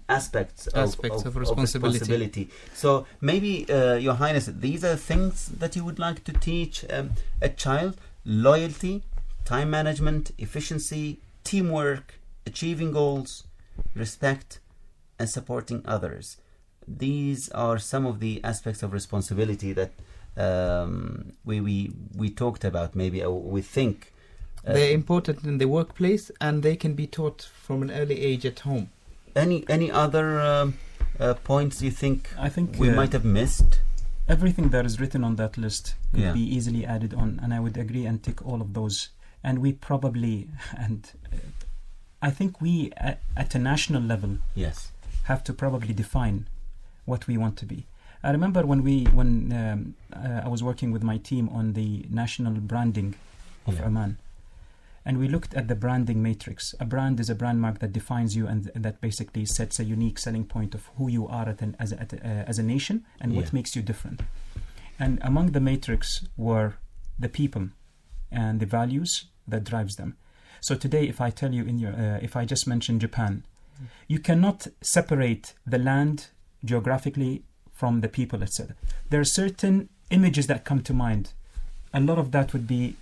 aspects of responsibility. So maybe, Your Highness, these are things that you would like to teach a child: loyalty, time management, efficiency, teamwork, achieving goals, respect, and supporting others. These are some of the aspects of responsibility that we talked about. Maybe we think they're important in the workplace, and they can be taught from an early age at home. Any other points you think I think we might have missed? Everything that is written on that list could Yeah. be easily added on, and I would agree and tick all of those. And we probably, I think we at a national level Yes. have to probably define what we want to be. I remember when I was working with my team on the national branding of Yeah. Oman, and we looked at the branding matrix. A brand is a brand mark that defines you and that basically sets a unique selling point of who you are as a nation and what Yeah. makes you different. And among the matrix were the people and the values that drives them. So today, if I tell you if I just mention Japan, you cannot separate the land geographically from the people, etc. There are certain images that come to mind. A lot of that would be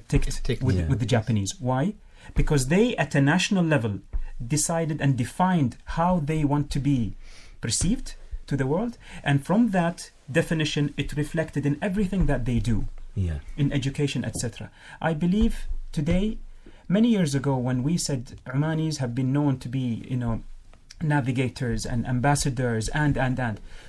ticked with the Japanese. Why? Because they, at a national level, decided and defined how they want to be perceived to the world, and from that definition, it reflected in everything that they do, in education, etc. I believe today, many years ago, when we said Omanis have been known to be, navigators and ambassadors and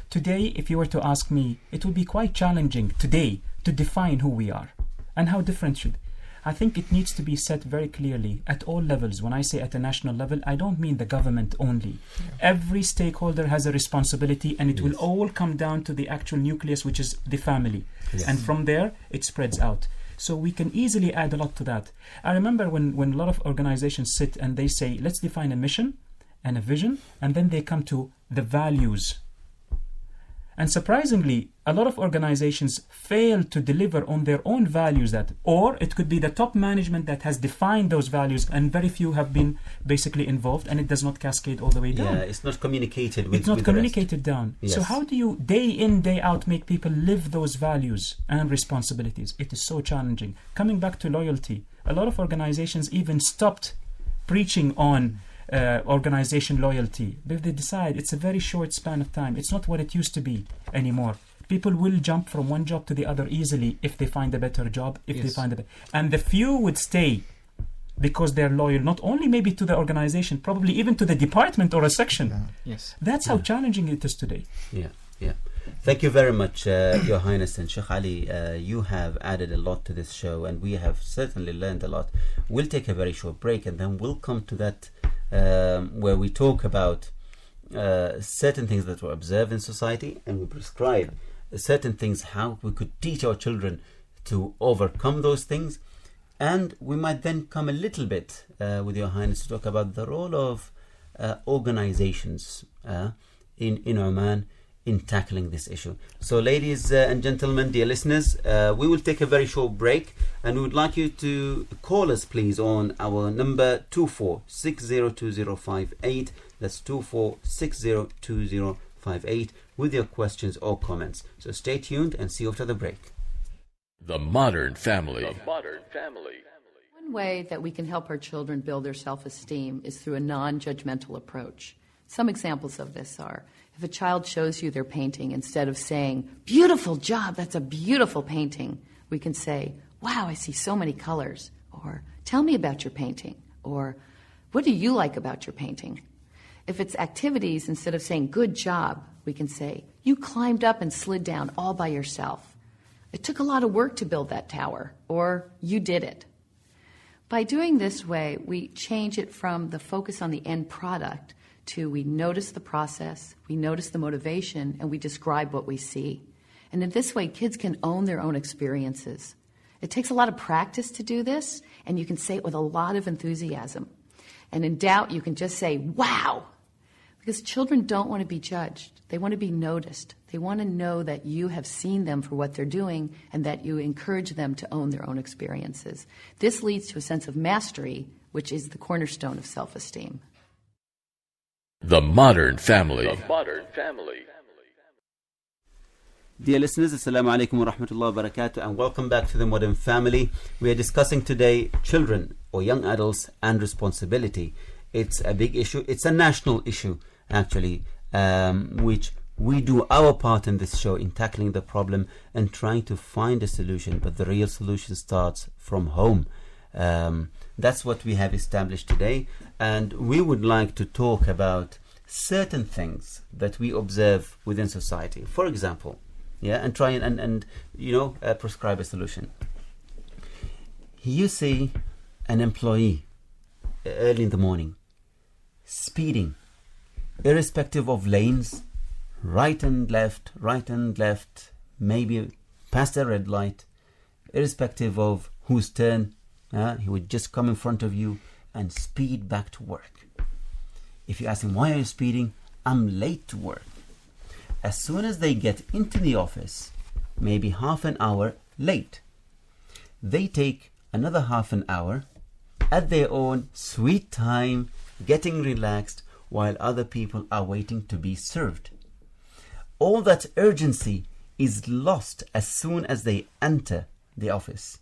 today, if you were to ask me, it would be quite challenging today to define who we are and how different should. I think it needs to be set very clearly at all levels. When I say at a national level, I don't mean the government only. Yeah. Every stakeholder has a responsibility, and it will all come down to the actual nucleus, which is the family. Yes. And from there, it spreads out. So we can easily add a lot to that. I remember when a lot of organizations sit and they say, let's define a mission and a vision, and then they come to the values. And surprisingly, a lot of organizations fail to deliver on their own values, or it could be the top management that has defined those values, and very few have been basically involved, and it does not cascade all the way down. Yeah, it's not communicated with. It's not communicated down. Yes. So how do you, day in, day out, make people live those values and responsibilities? It is so challenging. Coming back to loyalty, a lot of organizations even stopped preaching on organization loyalty, but they decide it's a very short span of time. It's not what it used to be anymore. People will jump from one job to the other easily if they find a better job, and the few would stay because they're loyal, not only maybe to the organization, probably even to the department or a section. Yeah. Yes. That's how challenging it is today. Yeah. Thank you very much, Your Highness, and Sheikh Ali. You have added a lot to this show, and we have certainly learned a lot. We'll take a very short break, and then we'll come to that where we talk about certain things that were observed in society, and we prescribe certain things, how we could teach our children to overcome those things. And we might then come a little bit with Your Highness to talk about the role of organizations in Oman in tackling this issue. So ladies and gentlemen, dear listeners, we will take a very short break, and we would like you to call us please on our number 24602058. That's 24602058 with your questions or comments. So stay tuned and see you after the break. The Modern Family. The Modern Family. One way that we can help our children build their self-esteem is through a non-judgmental approach. Some examples of this are, if a child shows you their painting, instead of saying, "Beautiful job, that's a beautiful painting," we can say, "Wow, I see so many colors," or "Tell me about your painting," or "What do you like about your painting?" If it's activities, instead of saying, "Good job," we can say, "You climbed up and slid down all by yourself. It took a lot of work to build that tower," or "You did it." By doing this way, we change it from the focus on the end product to we notice the process, we notice the motivation, and we describe what we see. And in this way, kids can own their own experiences. It takes a lot of practice to do this, and you can say it with a lot of enthusiasm. And in doubt, you can just say, wow! Because children don't want to be judged. They want to be noticed. They want to know that you have seen them for what they're doing and that you encourage them to own their own experiences. This leads to a sense of mastery, which is the cornerstone of self-esteem. The modern family. The modern family. Dear listeners, Assalamu alaikum wa rahmatullahi wa barakatuh, and welcome back to the Modern Family. We are discussing today children or young adults and responsibility. It's a big issue. It's a national issue, actually, which we do our part in this show in tackling the problem and trying to find a solution. But the real solution starts from home. That's what we have established today. And we would like to talk about certain things that we observe within society. For example, and try and prescribe a solution. You see an employee early in the morning speeding, irrespective of lanes, right and left, maybe past a red light, irrespective of whose turn, he would just come in front of you and speed back to work. If you ask him, why are you speeding? I'm late to work. As soon as they get into the office, maybe half an hour late, they take another half an hour at their own sweet time, getting relaxed while other people are waiting to be served. All that urgency is lost as soon as they enter the office.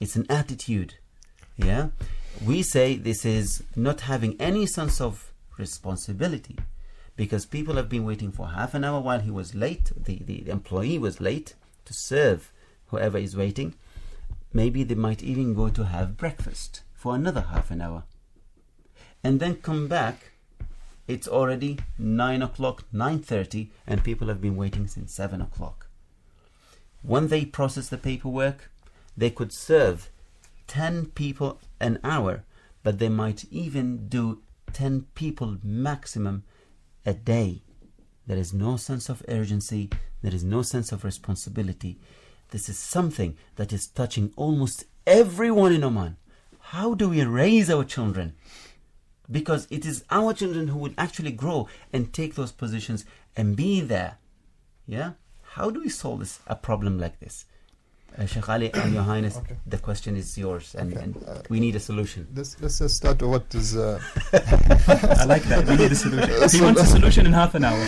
It's an attitude. We say this is not having any sense of responsibility, because people have been waiting for half an hour while he was late, the employee was late to serve whoever is waiting. Maybe they might even go to have breakfast for another half an hour. And then come back, it's already 9 o'clock, 9:30, and people have been waiting since 7 o'clock. When they process the paperwork, they could serve 10 people an hour, but they might even do 10 people maximum a day. There is no sense of urgency. There is no sense of responsibility. This is something that is touching almost everyone in Oman. How do we raise our children? Because it is our children who will actually grow and take those positions and be there. How do we solve a problem like this? Sheikh Ali and Your Highness, Okay. The question is yours, and we need a solution. Let's just start with what is I like that. We need a solution. He wants a solution in half an hour.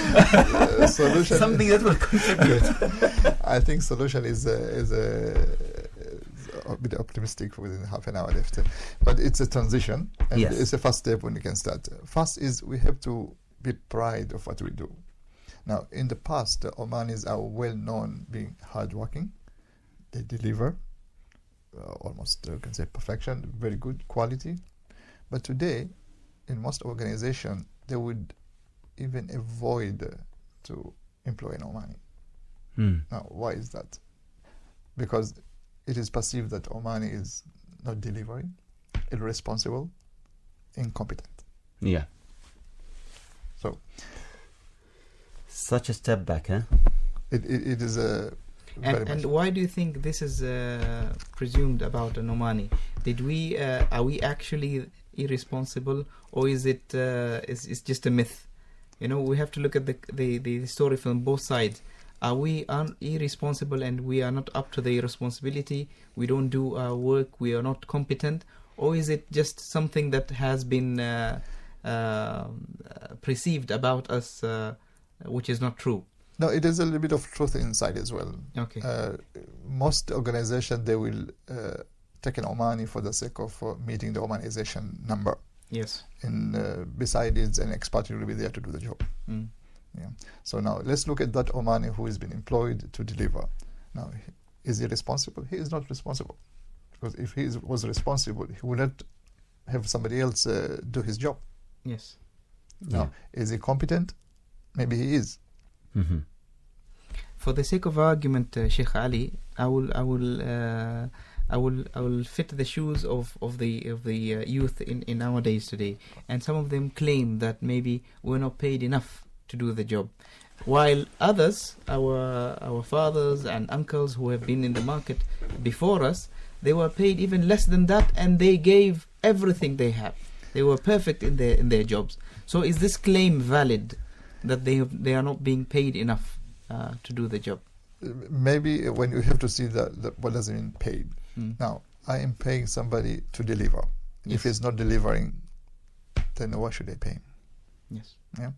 solution. Something that will contribute. I think solution is a bit optimistic within half an hour left, but it's a transition, and Yes. it's a first step when you can start. First is we have to be proud of what we do. Now, in the past, Omanis are well known being hardworking. They deliver almost, you can say, perfection, very good quality. But today, in most organizations, they would even avoid to employ an Omani. Now, why is that? Because it is perceived that Omani is not delivering, irresponsible, incompetent. Yeah. So Such a step back, huh? it is a very And much. why do you think this is presumed about an Omani? Are we actually irresponsible, or is it it's just a myth? We have to look at the story from both sides. Are we irresponsible and we are not up to the responsibility? We don't do our work. We are not competent, or is it just something that has been perceived about us, which is not true? No, it is a little bit of truth inside as well. Okay. Most organizations, they will take an Omani for the sake of meeting the Omanization number. Yes. And beside it, an expert will be there to do the job. So now let's look at that Omani who has been employed to deliver. Now, is he responsible? He is not responsible. Because if he was responsible, he would not have somebody else do his job. Yes. Now, is he competent? Maybe he is. Mm-hmm. For the sake of argument, Sheikh Ali, I will fit the shoes of the youth in nowadays today, and some of them claim that maybe we're not paid enough to do the job, while others, our fathers and uncles who have been in the market, before us, they were paid even less than that, and they gave everything they had. They were perfect in their jobs. So is this claim valid that they are not being paid enough to do the job? Maybe when you have to see what does it mean paid. Now, I am paying somebody to deliver. Yes. If he's not delivering, then why should I pay him? Yes. Yeah.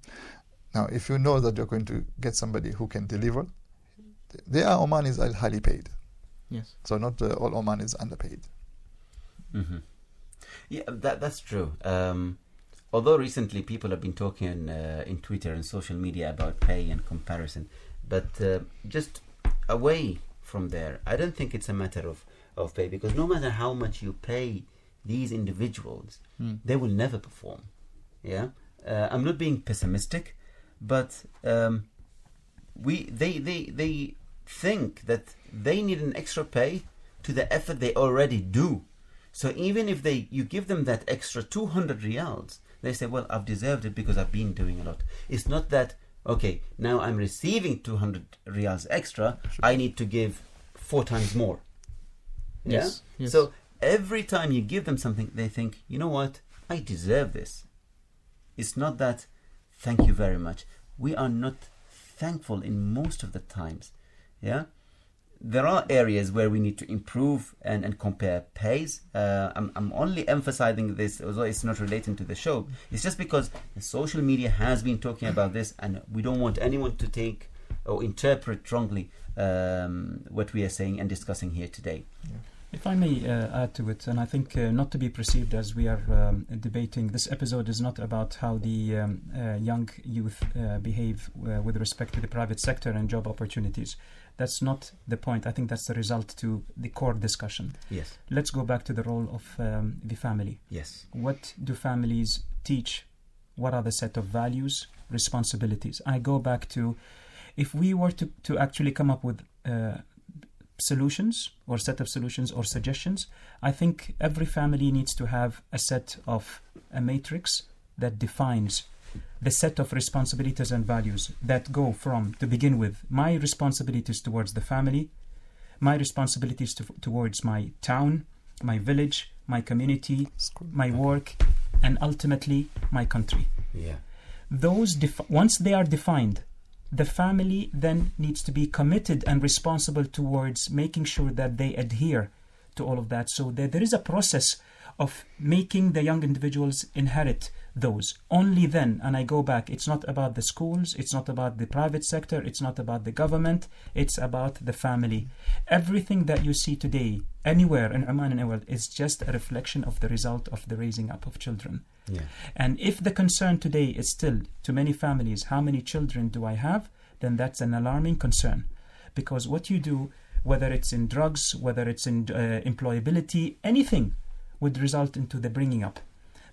Now, if you know that you're going to get somebody who can deliver, there are Omanis are highly paid. Yes. So not all Omanis underpaid. Mm-hmm. Yeah, that's true. Although recently people have been talking in Twitter and social media about pay and comparison, but just away from there, I don't think it's a matter of pay, because no matter how much you pay these individuals, they will never perform. Yeah, I'm not being pessimistic, but they think that they need an extra pay to the effort they already do. So even if you give them that extra 200 riyals, they say, well, I've deserved it because I've been doing a lot. It's not that, okay, now I'm receiving 200 riyals extra, I need to give 4 times more. Yeah? Yes, yes. So every time you give them something, they think, you know what, I deserve this. It's not that, thank you very much. We are not thankful in most of the times. Yeah? There are areas where we need to improve and compare pays. I'm only emphasizing this, although it's not relating to the show. It's just because the social media has been talking about this, and we don't want anyone to take or interpret wrongly what we are saying and discussing here today. Yeah. If I may add to it, and I think not to be perceived as we are debating, this episode is not about how the young youth behave with respect to the private sector and job opportunities. That's not the point. I think that's the result to the core discussion. Yes. Let's go back to the role of the family. Yes. What do families teach? What are the set of values, responsibilities? I go back to, if we were to actually come up with solutions or set of solutions or suggestions, I think every family needs to have a matrix that defines the set of responsibilities and values that go from, to begin with, my responsibilities towards the family, my responsibilities towards my town, my village, my community, my work, and ultimately my country. Yeah. Those once they are defined, the family then needs to be committed and responsible towards making sure that they adhere to all of that, so that there is a process of making the young individuals inherit those. Only then, and I go back, it's not about the schools, it's not about the private sector, it's not about the government, it's about the family. Everything that you see today, anywhere in Oman and the world, is just a reflection of the result of the raising up of children. Yeah. And if the concern today is still, to many families, how many children do I have, then that's an alarming concern. Because what you do, whether it's in drugs, whether it's in employability, anything would result into the bringing up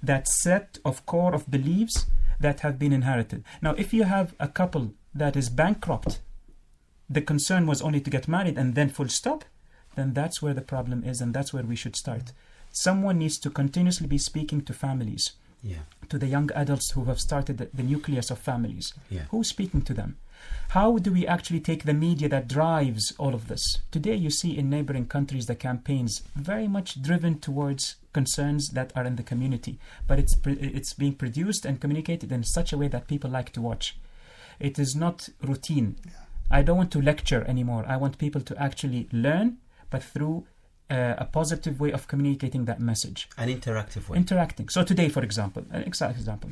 that set of core of beliefs that have been inherited. Now, if you have a couple that is bankrupt, the concern was only to get married and then full stop, then that's where the problem is, and that's where we should start. Someone needs to continuously be speaking to families, to the young adults who have started the nucleus of families. Who's speaking to them? How do we actually take the media that drives all of this? Today you see in neighboring countries the campaigns very much driven towards concerns that are in the community, but it's being produced and communicated in such a way that people like to watch. It is not routine. I don't want to lecture anymore. I want people to actually learn, but through a positive way of communicating that message. An interactive way. Interacting. So today, for example, an exact example,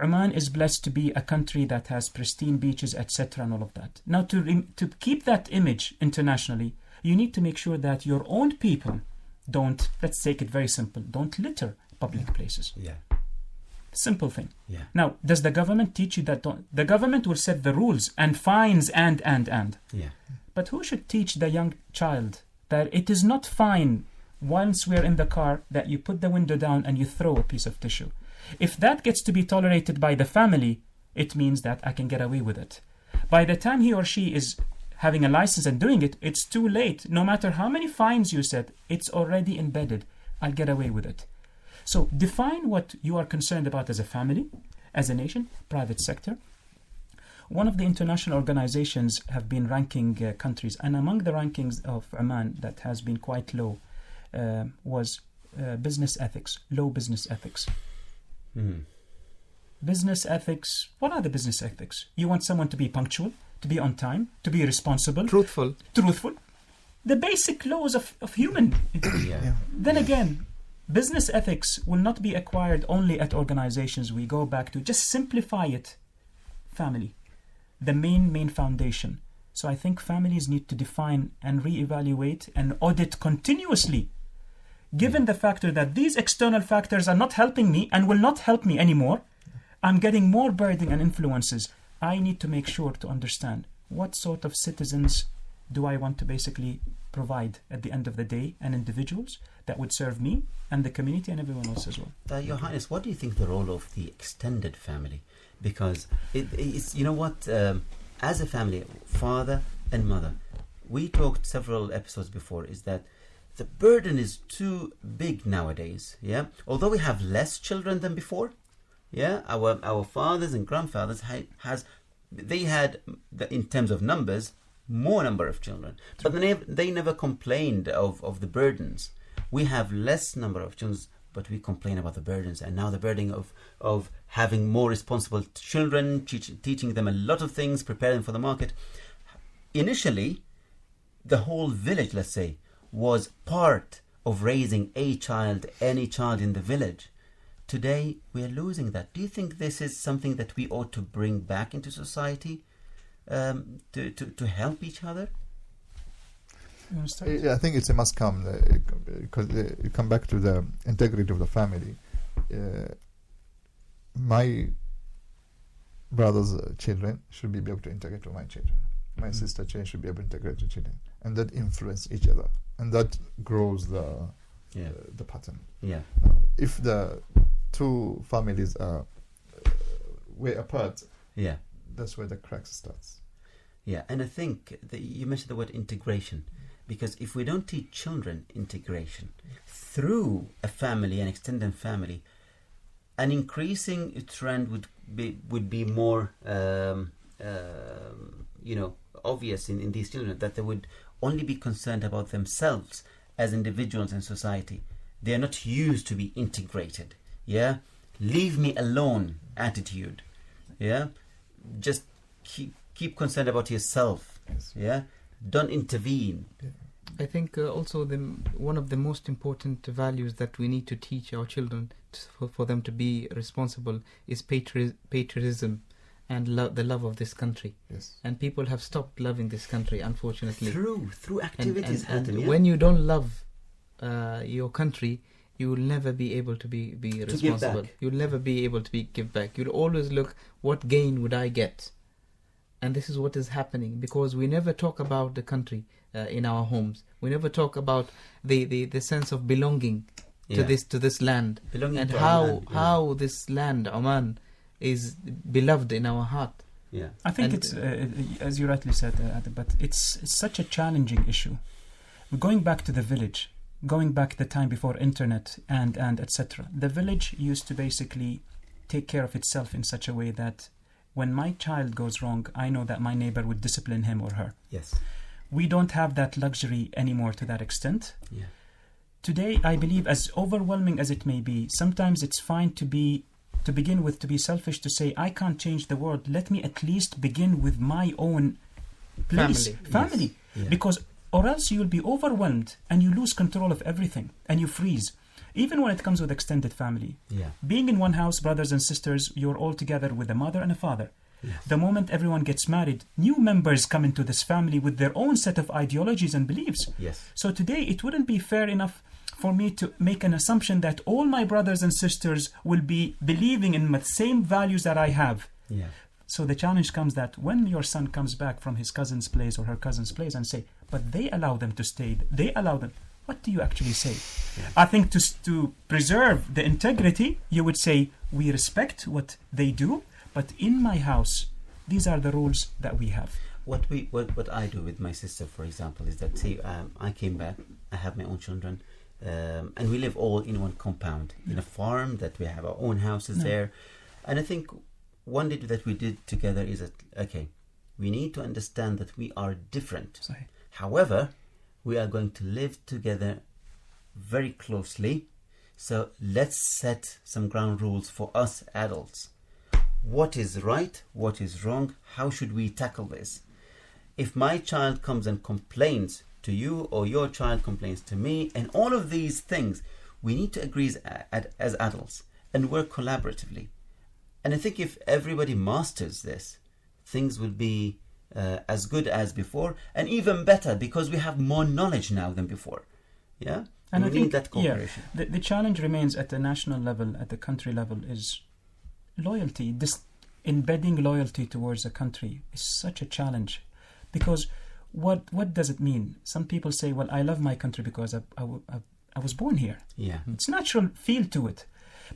Oman is blessed to be a country that has pristine beaches, etc., and all of that. Now, to keep that image internationally, you need to make sure that your own people don't, let's take it very simple, don't litter public places. Simple thing. Now, does the government teach you that? The government will set the rules and fines and. But who should teach the young child that it is not fine once we're in the car that you put the window down and you throw a piece of tissue? If that gets to be tolerated by the family, it means that I can get away with it. By the time he or she is having a license and doing it, it's too late. No matter how many fines you set, it's already embedded. I'll get away with it. So define what you are concerned about as a family, as a nation, private sector. One of the international organizations have been ranking countries, and among the rankings of Oman that has been quite low was business ethics, low business ethics. Business ethics, what are the business ethics? You want someone to be punctual, to be on time, to be responsible, Truthful. The basic laws of human. Then again, business ethics will not be acquired only at organizations. We go back to, just simplify it, family, the main foundation. So I think families need to define and reevaluate and audit continuously, given the factor that these external factors are not helping me and will not help me anymore. I'm getting more burden and influences. I need to make sure to understand what sort of citizens do I want to basically provide at the end of the day, and individuals that would serve me and the community and everyone else as well. Your Highness, what do you think the role of the extended family? Because it's, you know what, as a family, father and mother, we talked several episodes before, is that the burden is too big nowadays. Yeah, although we have less children than before. Yeah, our fathers and grandfathers had in terms of numbers, more number of children, but they never complained of the burdens. We have less number of children, but we complain about the burdens, and now the burden of having more responsible children, teaching them a lot of things, preparing for the market. Initially, the whole village, let's say, was part of raising a child, any child in the village. Today, we are losing that. Do you think this is something that we ought to bring back into society? To help each other? Yeah, I think it's a must come, because you come back to the integrity of the family. My brother's children should be able to integrate with my children. My sister's children should be able to integrate with children, and that influence each other, and that grows the pattern. Yeah. If the two families are way apart, that's where the cracks starts. Yeah, and I think that you mentioned the word integration, because if we don't teach children integration through a family, an extended family, an increasing trend would be more obvious in these children, that they would only be concerned about themselves as individuals in society. They are not used to be integrated. Yeah, leave me alone attitude. Yeah, just keep concerned about yourself. Yes. Yeah, don't intervene. I think also one of the most important values that we need to teach our children for them to be responsible is patriotism and the love of this country. Yes. And people have stopped loving this country, unfortunately. Through activities. And when you don't love your country, you will never be able to be responsible. You'll never be able to give back. You'll always look, what gain would I get? And this is what is happening, because we never talk about the country in our homes. We never talk about the sense of belonging to this land, and how this land, Oman, is beloved in our heart. Yeah, I think it's as you rightly said, but it's such a challenging issue. Going back to the village, going back the time before internet and etc. The village used to basically take care of itself in such a way that when my child goes wrong, I know that my neighbor would discipline him or her. Yes. We don't have that luxury anymore to that extent. Yeah. Today, I believe, as overwhelming as it may be, sometimes it's fine to be selfish, to say, I can't change the world. Let me at least begin with my own place, family. Yes. Yeah. Because or else you will be overwhelmed and you lose control of everything and you freeze. Even when it comes with extended family. Yeah. Being in one house, brothers and sisters, you're all together with a mother and a father. Yes. The moment everyone gets married, new members come into this family with their own set of ideologies and beliefs. Yes. So today it wouldn't be fair enough for me to make an assumption that all my brothers and sisters will be believing in the same values that I have. Yeah. So the challenge comes that when your son comes back from his cousin's place or her cousin's place and say, but they allow them to stay, they allow them. What do you actually say? Yeah. I think to preserve the integrity, you would say, we respect what they do, but in my house, these are the rules that we have. What I do with my sister, for example, is that, say, I came back, I have my own children, and we live all in one compound, in a farm that we have our own houses there. And I think one day that we did together is that, okay, we need to understand that we are different. Sorry. However, we are going to live together very closely. So let's set some ground rules for us adults. What is right? What is wrong? How should we tackle this? If my child comes and complains to you, or your child complains to me, and all of these things, we need to agree as adults and work collaboratively. And I think if everybody masters this, things will be as good as before, and even better, because we have more knowledge now than before. Yeah, and we I need think that cooperation. The challenge remains at the national level, at the country level, is loyalty. This embedding loyalty towards a country is such a challenge, because what does it mean? Some people say, well, I love my country because I was born here. Yeah, it's natural feel to it.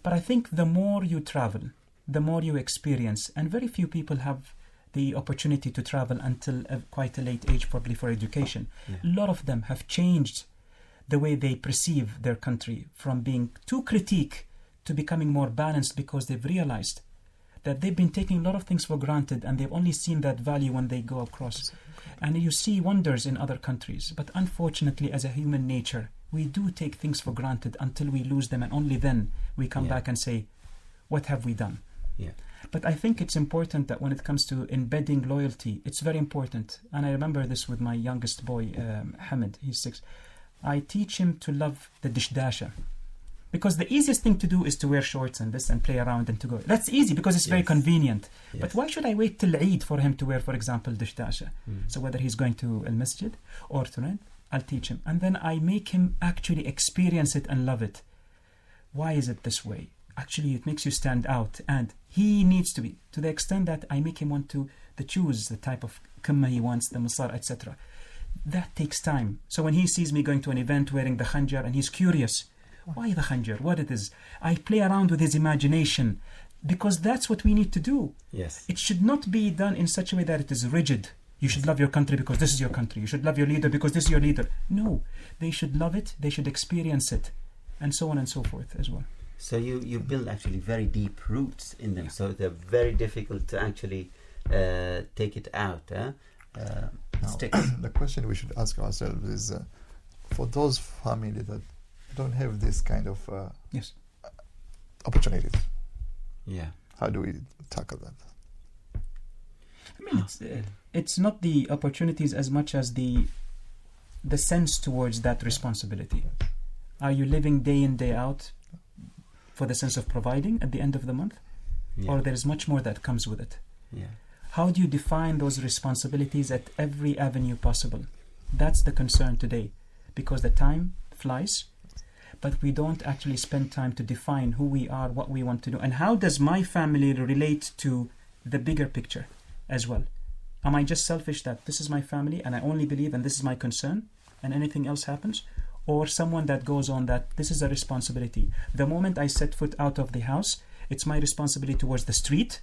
But I think the more you travel, the more you experience, and very few people have the opportunity to travel until quite a late age, probably for education. Yeah. A lot of them have changed the way they perceive their country, from being too critique to becoming more balanced, because they've realized that they've been taking a lot of things for granted, and they've only seen that value when they go across. And you see wonders in other countries, but unfortunately, as a human nature, we do take things for granted until we lose them, and only then we come back and say, what have we done? Yeah. But I think it's important that when it comes to embedding loyalty, it's very important. And I remember this with my youngest boy, Hamid, he's 6. I teach him to love the dishdasha. Because the easiest thing to do is to wear shorts and this and play around and to go. That's easy because it's very convenient. Yes. But why should I wait till Eid for him to wear, for example, dishdasha? So whether he's going to al-masjid or to rent, I'll teach him. And then I make him actually experience it and love it. Why is it this way? Actually, it makes you stand out, and he needs to be, to the extent that I make him want to choose the type of kamma he wants, the masar, etc. That takes time. So when he sees me going to an event wearing the khanjar and he's curious, why the khanjar, what it is, I play around with his imagination, because that's what we need to do. Yes. It should not be done in such a way that it is rigid. You should love your country because this is your country. You should love your leader because this is your leader. No, they should love it, they should experience it, and so on and so forth as well. So you build actually very deep roots in them, so they're very difficult to actually take it out. Sticks. The question we should ask ourselves is, for those families that don't have this kind of opportunities, how do we tackle that? I mean, it's not the opportunities as much as the sense towards that responsibility. Are you living day in, day out for the sense of providing at the end of the month? Or there is much more that comes with it? How do you define those responsibilities at every avenue possible? That's the concern today, because the time flies, but we don't actually spend time to define who we are, what we want to do, and how does my family relate to the bigger picture as well. Am I just selfish that this is my family and I only believe and this is my concern and anything else happens? Or someone that goes on that this is a responsibility. The moment I set foot out of the house, it's my responsibility towards the street,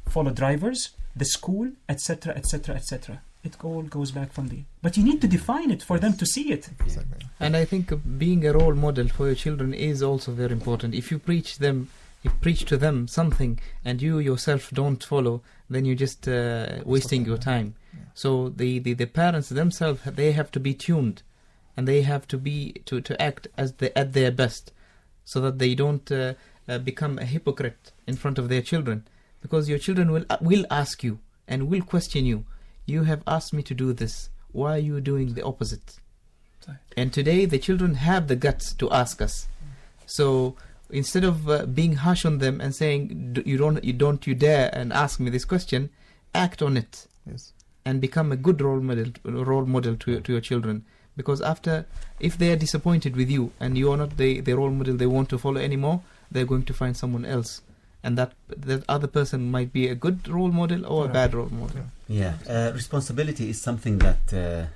follow drivers, the school, etc., etc., etc. It all goes back from the... But you need to define it for them to see it. Exactly. And I think being a role model for your children is also very important. If you preach to them something and you yourself don't follow, then you're just wasting your time. So the parents themselves, they have to be tuned, and they have to be to act at their best, so that they don't become a hypocrite in front of their children, because your children will ask you and will question you. You have asked me to do this. Why are you doing the opposite? And today the children have the guts to ask us. So instead of being harsh on them and saying you dare and ask me this question, act on it. Yes. And become a good role model to your children. Because if they are disappointed with you and you are not the role model they want to follow anymore, they're going to find someone else, and that other person might be a good role model or a bad role model. Responsibility is something that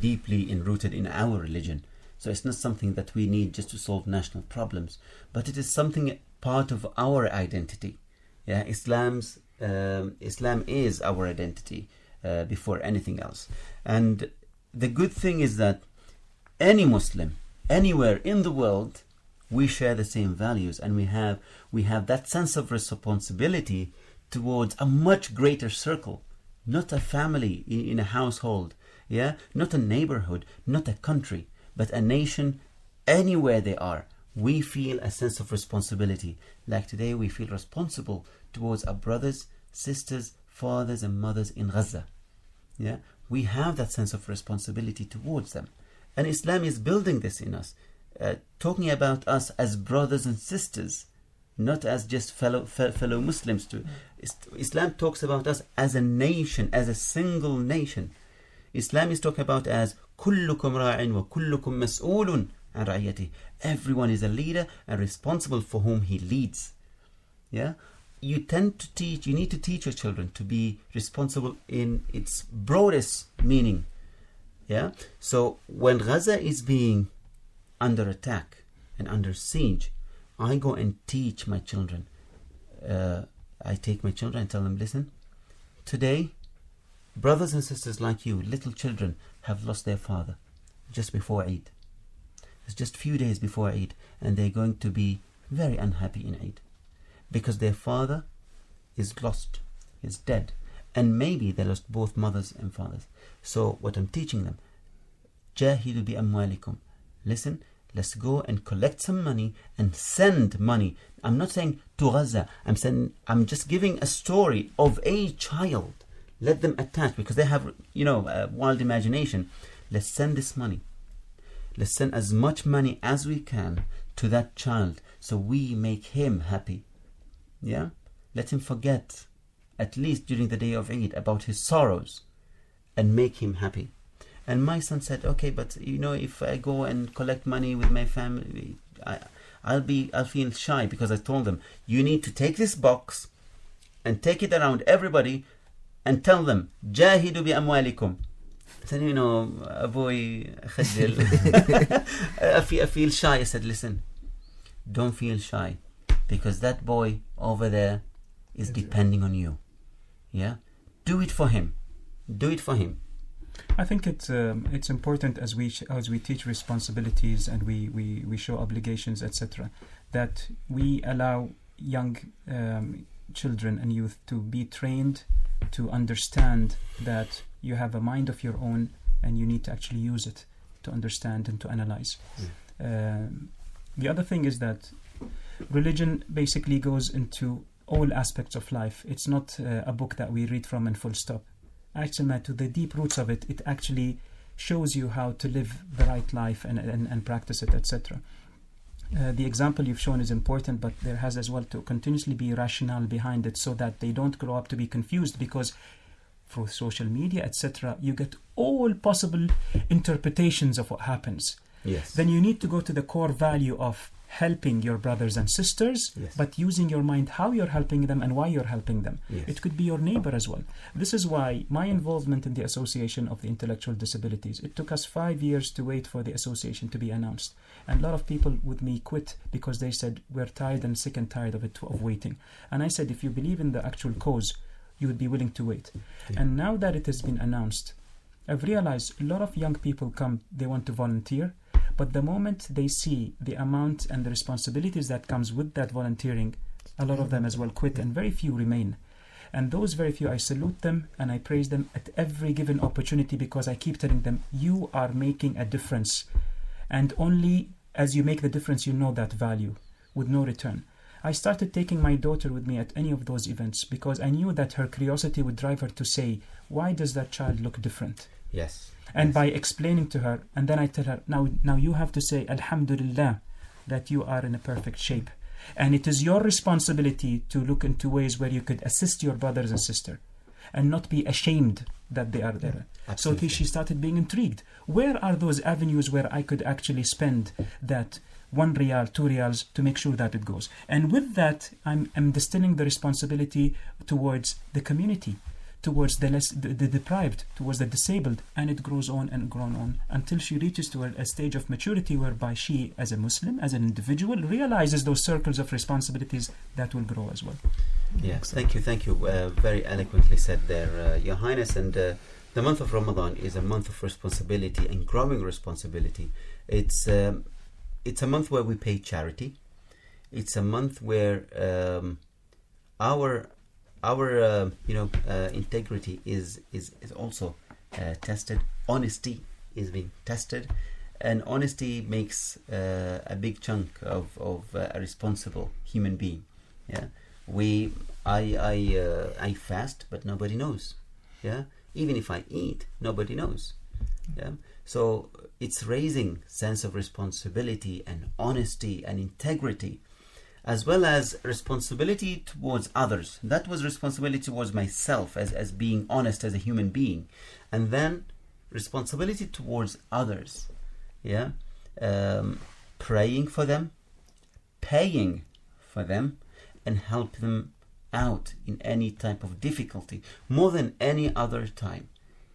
deeply enrooted in our religion. So it's not something that we need just to solve national problems, but it is something part of our identity. Islam is our identity before anything else. And the good thing is that any Muslim, anywhere in the world, we share the same values, and we have that sense of responsibility towards a much greater circle, not a family in a household, yeah, not a neighborhood, not a country, but a nation. Anywhere they are, we feel a sense of responsibility. Like today, we feel responsible towards our brothers, sisters, fathers and mothers in Gaza. Yeah, we have that sense of responsibility towards them, and Islam is building this in us, talking about us as brothers and sisters, not as just fellow Muslims too. Islam talks about us as a nation, as a single nation. Islam is talking about as kullukum ra'in wa kullukum mas'ulun an ra'iyati. Everyone is a leader and responsible for whom he leads. Yeah, you need to teach your children to be responsible in its broadest meaning. Yeah, so when Gaza is being under attack and under siege, I go and teach my children. I take my children and tell them, listen, today, brothers and sisters like you, little children, have lost their father just before Eid. It's just a few days before Eid, and they're going to be very unhappy in Eid because their father is lost, is dead, and maybe they lost both mothers and fathers. So what I'm teaching them, jahidu bi amwalikum. Listen, let's go and collect some money and send money. I'm not saying to Gaza. I'm just giving a story of a child. Let them attach because they have, a wild imagination. Let's send this money. Let's send as much money as we can to that child so we make him happy. Yeah? Let him forget, at least during the day of Eid, about his sorrows and make him happy. And my son said, okay, but if I go and collect money with my family, I'll feel shy, because I told them, you need to take this box and take it around everybody and tell them, jahidu bi amwalikum. I said, boy, I feel shy. I said, listen, don't feel shy, because that boy over there is depending on you. Yeah, do it for him. Do it for him. I think it's important as we teach responsibilities and we show obligations, etc., that we allow young children and youth to be trained to understand that you have a mind of your own and you need to actually use it to understand and to analyze. The other thing is that religion basically goes into all aspects of life. It's not a book that we read from and full stop. Actually, to the deep roots of it, it actually shows you how to live the right life and practice it, etc. The example you've shown is important, but there has as well to continuously be rationale behind it so that they don't grow up to be confused, because through social media, etc., you get all possible interpretations of what happens. Yes. Then you need to go to the core value of helping your brothers and sisters, yes, but using your mind how you're helping them and why you're helping them. Yes. It could be your neighbor as well. This is why my involvement in the Association of the Intellectual Disabilities, it took us 5 years to wait for the association to be announced. And a lot of people with me quit because they said, we're tired and sick and tired of waiting. And I said, if you believe in the actual cause, you would be willing to wait. Yeah. And now that it has been announced, I've realized a lot of young people come, they want to volunteer, but the moment they see the amount and the responsibilities that comes with that volunteering, a lot of them as well quit, and very few remain. And those very few, I salute them and I praise them at every given opportunity, because I keep telling them, you are making a difference. And only as you make the difference, you know that value, with no return. I started taking my daughter with me at any of those events because I knew that her curiosity would drive her to say, why does that child look different? Yes. And yes. by explaining to her, and then I tell her, now you have to say, Alhamdulillah, that you are in a perfect shape. And it is your responsibility to look into ways where you could assist your brothers and sisters and not be ashamed that they are there. Absolutely. So she started being intrigued. Where are those avenues where I could actually spend that 1 riyal, 2 riyals to make sure that it goes? And with that, I'm distilling the responsibility towards the community, towards the deprived, towards the disabled, and it grows on and grows on until she reaches to a stage of maturity whereby she, as a Muslim, as an individual, realizes those circles of responsibilities that will grow as well. Yes, thank you. Very eloquently said there, Your Highness. And the month of Ramadan is a month of responsibility and growing responsibility. It's a month where we pay charity. It's a month where our our integrity is also tested. Honesty is being tested, and honesty makes a big chunk of a responsible human being. Yeah, I fast, but nobody knows. Yeah, even if I eat, nobody knows. Yeah, so it's raising sense of responsibility and honesty and integrity, as well as responsibility towards others. That was responsibility towards myself as being honest as a human being, and then responsibility towards others. Yeah, praying for them, paying for them, and help them out in any type of difficulty more than any other time.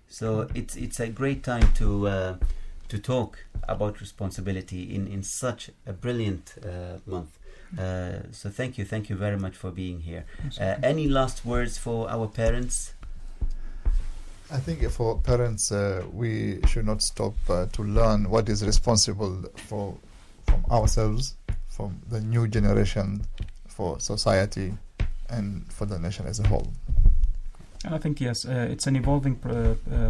So it's a great time to talk about responsibility in such a brilliant month. So thank you very much for being here. Any last words for our parents? I think for parents, we should not stop to learn what is responsible from ourselves, from the new generation, for society, and for the nation as a whole. And I think, yes, it's an evolving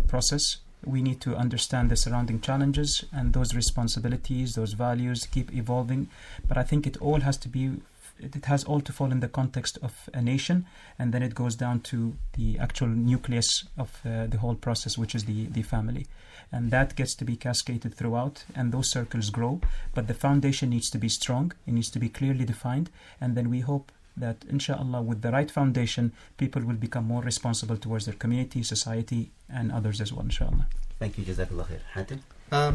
process. We need to understand the surrounding challenges and those responsibilities, those values keep evolving. But I think it has all to fall in the context of a nation, and then it goes down to the actual nucleus of the whole process, which is the family. And that gets to be cascaded throughout, and those circles grow. But the foundation needs to be strong, it needs to be clearly defined, and then we hope that, inshallah, with the right foundation, people will become more responsible towards their community, society, and others as well, inshallah. Thank you, Jazakallah khair. Hatim?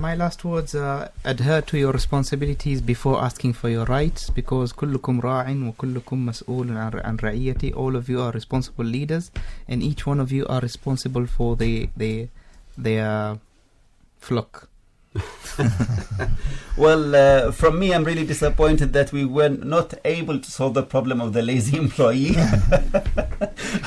My last words are adhere to your responsibilities before asking for your rights, because كلكم راع وكلكم مسؤول عن رعيته. All of you are responsible leaders, and each one of you are responsible for their flock. Well, from me, I'm really disappointed that we were not able to solve the problem of the lazy employee.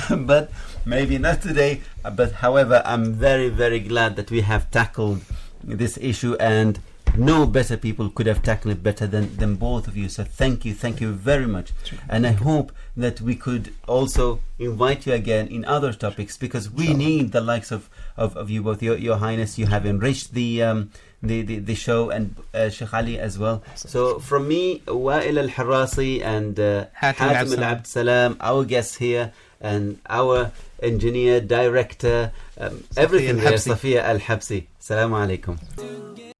But maybe not today. But however, I'm very, very glad that we have tackled this issue, and no better people could have tackled it better than both of you. So thank you very much. And I hope that we could also invite you again in other topics, because we need the likes of you both. Your Highness, you have enriched the show, and Sheikh Ali as well. So from me, Wa'il al-Harrasi and Hatim al-Abd Salam, our guests here, and our engineer, director, everything there, Safiya al-Habsi. Assalamu alaikum.